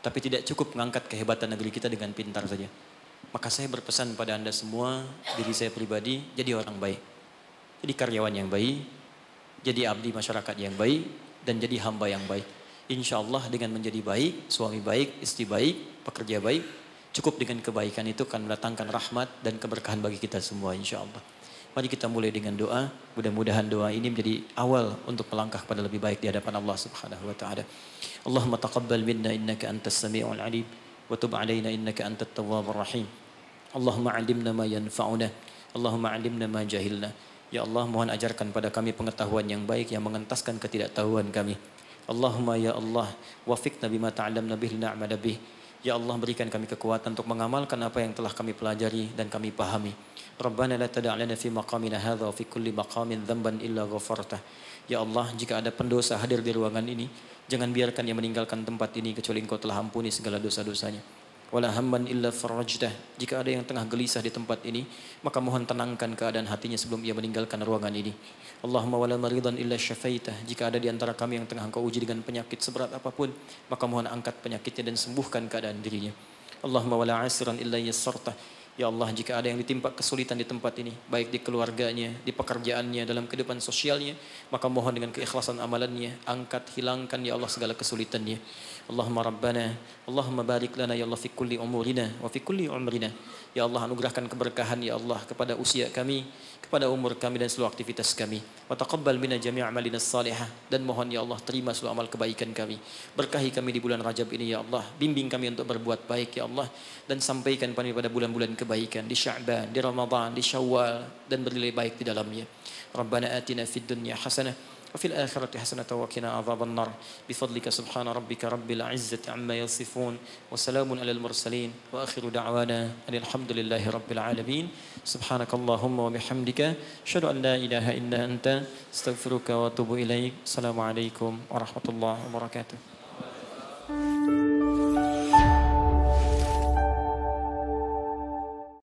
tapi tidak cukup mengangkat kehebatan negeri kita dengan pintar saja. Maka saya berpesan pada Anda semua, diri saya pribadi, jadi orang baik. Jadi karyawan yang baik, jadi abdi masyarakat yang baik, dan jadi hamba yang baik. Insya Allah dengan menjadi baik, suami baik, istri baik, pekerja baik, cukup dengan kebaikan itu akan mendatangkan rahmat dan keberkahan bagi kita semua insya Allah. Mari kita mulai dengan doa. Mudah-mudahan doa ini menjadi awal untuk melangkah pada lebih baik di hadapan Allah Subhanahu Wa Taala. Allahumma taqabbal minna innaka antas sami'ul alim wa tub alaina innaka antat tawwabur rahim. Allahumma 'allimna ma yanfa'una. Allahumma 'allimna ma jahilna. Ya Allah, mohon ajarkan pada kami pengetahuan yang baik yang mengentaskan ketidaktahuan kami. Allahumma ya Allah, wafiqna bima ta'allamna bihi na'mala bih. Ya Allah, berikan kami kekuatan untuk mengamalkan apa yang telah kami pelajari dan kami pahami. Rabbana la tada' lana fi maqamina hadha wa fi kulli maqamin dhanban illa ghafartah. Ya Allah, jika ada pendosa hadir di ruangan ini, jangan biarkan dia meninggalkan tempat ini kecuali Engkau telah ampuni segala dosa-dosanya. Wala hamman illa farajtah. Jika ada yang tengah gelisah di tempat ini, maka mohon tenangkan keadaan hatinya sebelum ia meninggalkan ruangan ini. Allahumma wala maridan illa syafaitah. Jika ada di antara kami yang tengah Engkau uji dengan penyakit seberat apapun, maka mohon angkat penyakitnya dan sembuhkan keadaan dirinya. Allahumma wala asiran illa yassartah. Ya Allah, jika ada yang ditimpa kesulitan di tempat ini, baik di keluarganya, di pekerjaannya, dalam kehidupan sosialnya, maka mohon dengan keikhlasan amalannya, angkat, hilangkan ya Allah segala kesulitannya. Allahumma Rabbana, Allahumma barik lana ya Allah fi kulli umurina wa fi kulli umrina. Ya Allah, anugerahkan keberkahan ya Allah kepada usia kami, kepada umur kami dan seluruh aktivitas kami. Wa taqabbal minna jami' amalina salihah, dan mohon ya Allah terima seluruh amal kebaikan kami. Berkahi kami di bulan Rajab ini ya Allah, bimbing kami untuk berbuat baik ya Allah, dan sampaikan kami pada bulan-bulan kebaikan di Sya'ban, di Ramadan, di Syawal, dan bernilai baik di dalamnya. Rabbana atina fid dunya hasanah wa fil akhirati hasanah wa qina adzaban nar. Bifadlika subhana rabbika rabbil izzati amma yasifun wa salamun alal mursalin wa akhiru da'wana alhamdulillahi rabbil alamin. Subhanakallahumma wa bihamdika asyhadu an la ilaha illa anta astaghfiruka wa atubu ilaik. Assalamualaikum warahmatullahi wabarakatuh.